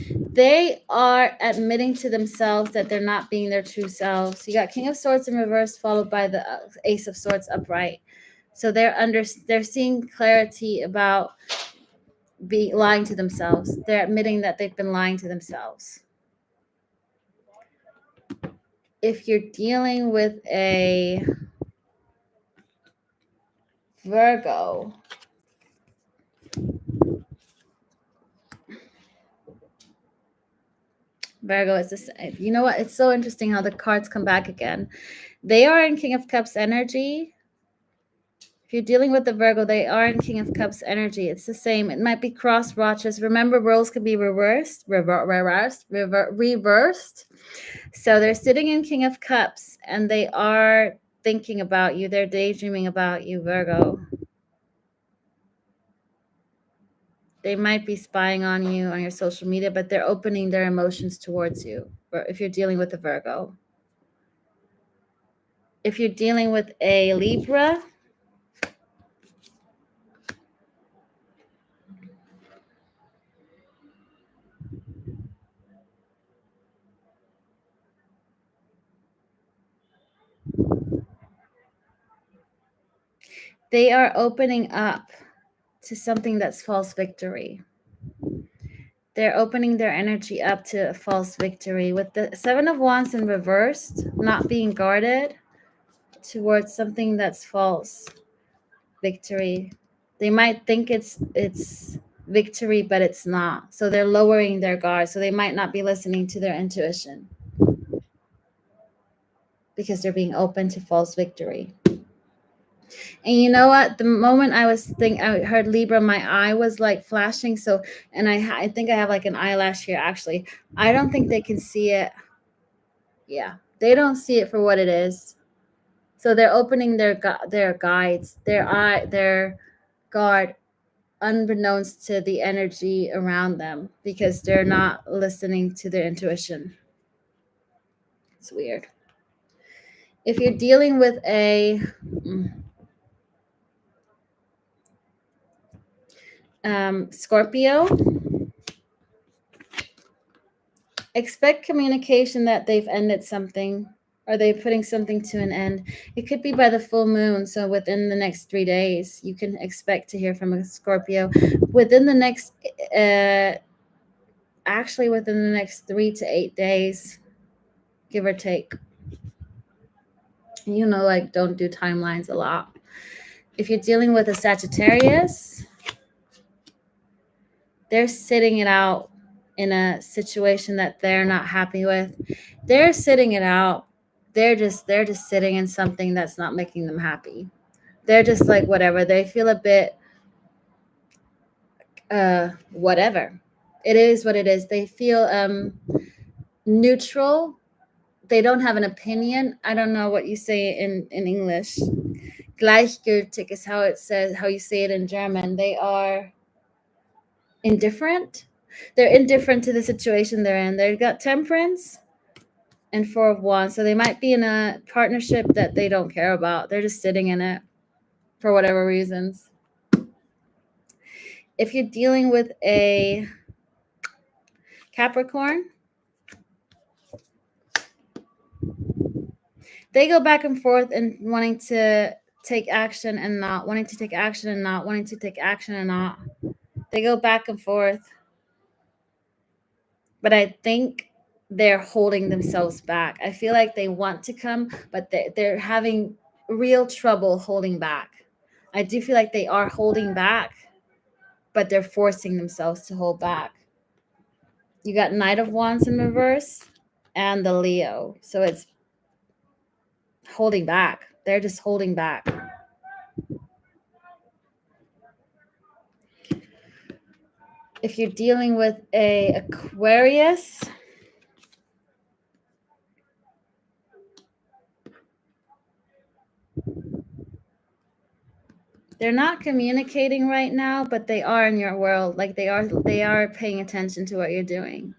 they are admitting to themselves that they're not being their true selves. You got King of Swords in reverse, followed by the Ace of Swords upright. So they're seeing clarity about lying to themselves. They're admitting that they've been lying to themselves. If you're dealing with a Virgo, Virgo is this. You know what? It's so interesting how the cards come back again. They are in King of Cups energy. If you're dealing with the Virgo, they are in King of Cups energy. It's the same. It might be cross watches. Remember, roles can be reversed. So they're sitting in King of Cups, and they are thinking about you. They're daydreaming about you, Virgo. They might be spying on you on your social media, but they're opening their emotions towards you. Or if you're dealing with a Virgo. If you're dealing with a Libra, they are opening up to something that's false victory. They're opening their energy up to a false victory. With the Seven of Wands in reversed, not being guarded towards something that's false victory. They might think it's victory, but it's not. So they're lowering their guard. So they might not be listening to their intuition. because they're being open to false victory. And you know what? The moment I heard Libra, my eye was like flashing. So, and I think I have like an eyelash here. Actually, I don't think they can see it. Yeah, they don't see it for what it is. So they're opening their guides, their guard, unbeknownst to the energy around them, because they're not listening to their intuition. It's weird. If you're dealing with a Scorpio, expect communication that they've ended something, or they're putting something to an end. It could be by the full moon. So within the next 3 days, you can expect to hear from a Scorpio. Within the next, actually within the next 3 to 8 days, give or take. You know, like, don't do timelines a lot. If you're dealing with a Sagittarius, they're sitting it out in a situation that they're not happy with. They're sitting it out. They're just sitting in something that's not making them happy. They're just like, whatever. They feel a bit whatever. It is what it is. They feel neutral. They don't have an opinion. I don't know what you say in English. Gleichgültig is how you say it in German. They are indifferent. They're indifferent to the situation they're in. They've got Temperance and Four of Wands. So they might be in a partnership that they don't care about. They're just sitting in it for whatever reasons. If you're dealing with a Capricorn, they go back and forth and wanting to take action and not wanting to take action and not wanting to take action and not. They go back and forth. But I think they're holding themselves back. I feel like they want to come, but they're having real trouble holding back. I do feel like they are holding back, but they're forcing themselves to hold back. You got Knight of Wands in reverse and the Leo. So it's holding back. They're just holding back. If you're dealing with a Aquarius, they're not communicating right now, but they are in your world. Like they are paying attention to what you're doing,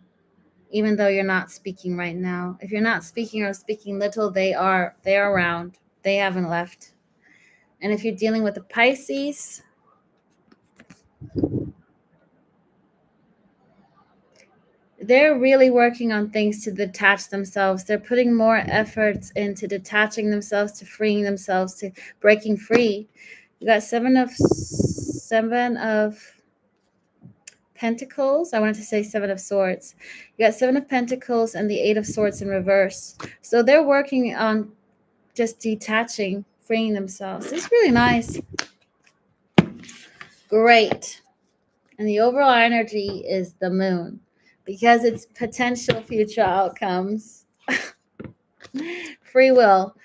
even though you're not speaking right now. If you're not speaking or speaking little, they're around. They haven't left. And if you're dealing with a Pisces, they're really working on things to detach themselves. They're putting more efforts into detaching themselves, to freeing themselves, to breaking free. You got seven of Pentacles. I wanted to say Seven of Swords. You got Seven of Pentacles and the Eight of Swords in reverse. So they're working on just detaching, freeing themselves. It's really nice. Great. And the overall energy is the moon, because it's potential future outcomes. Free will.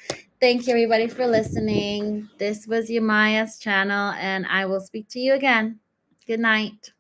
Thank you, everybody, for listening. This was your Maya's channel, and I will speak to you again. Good night.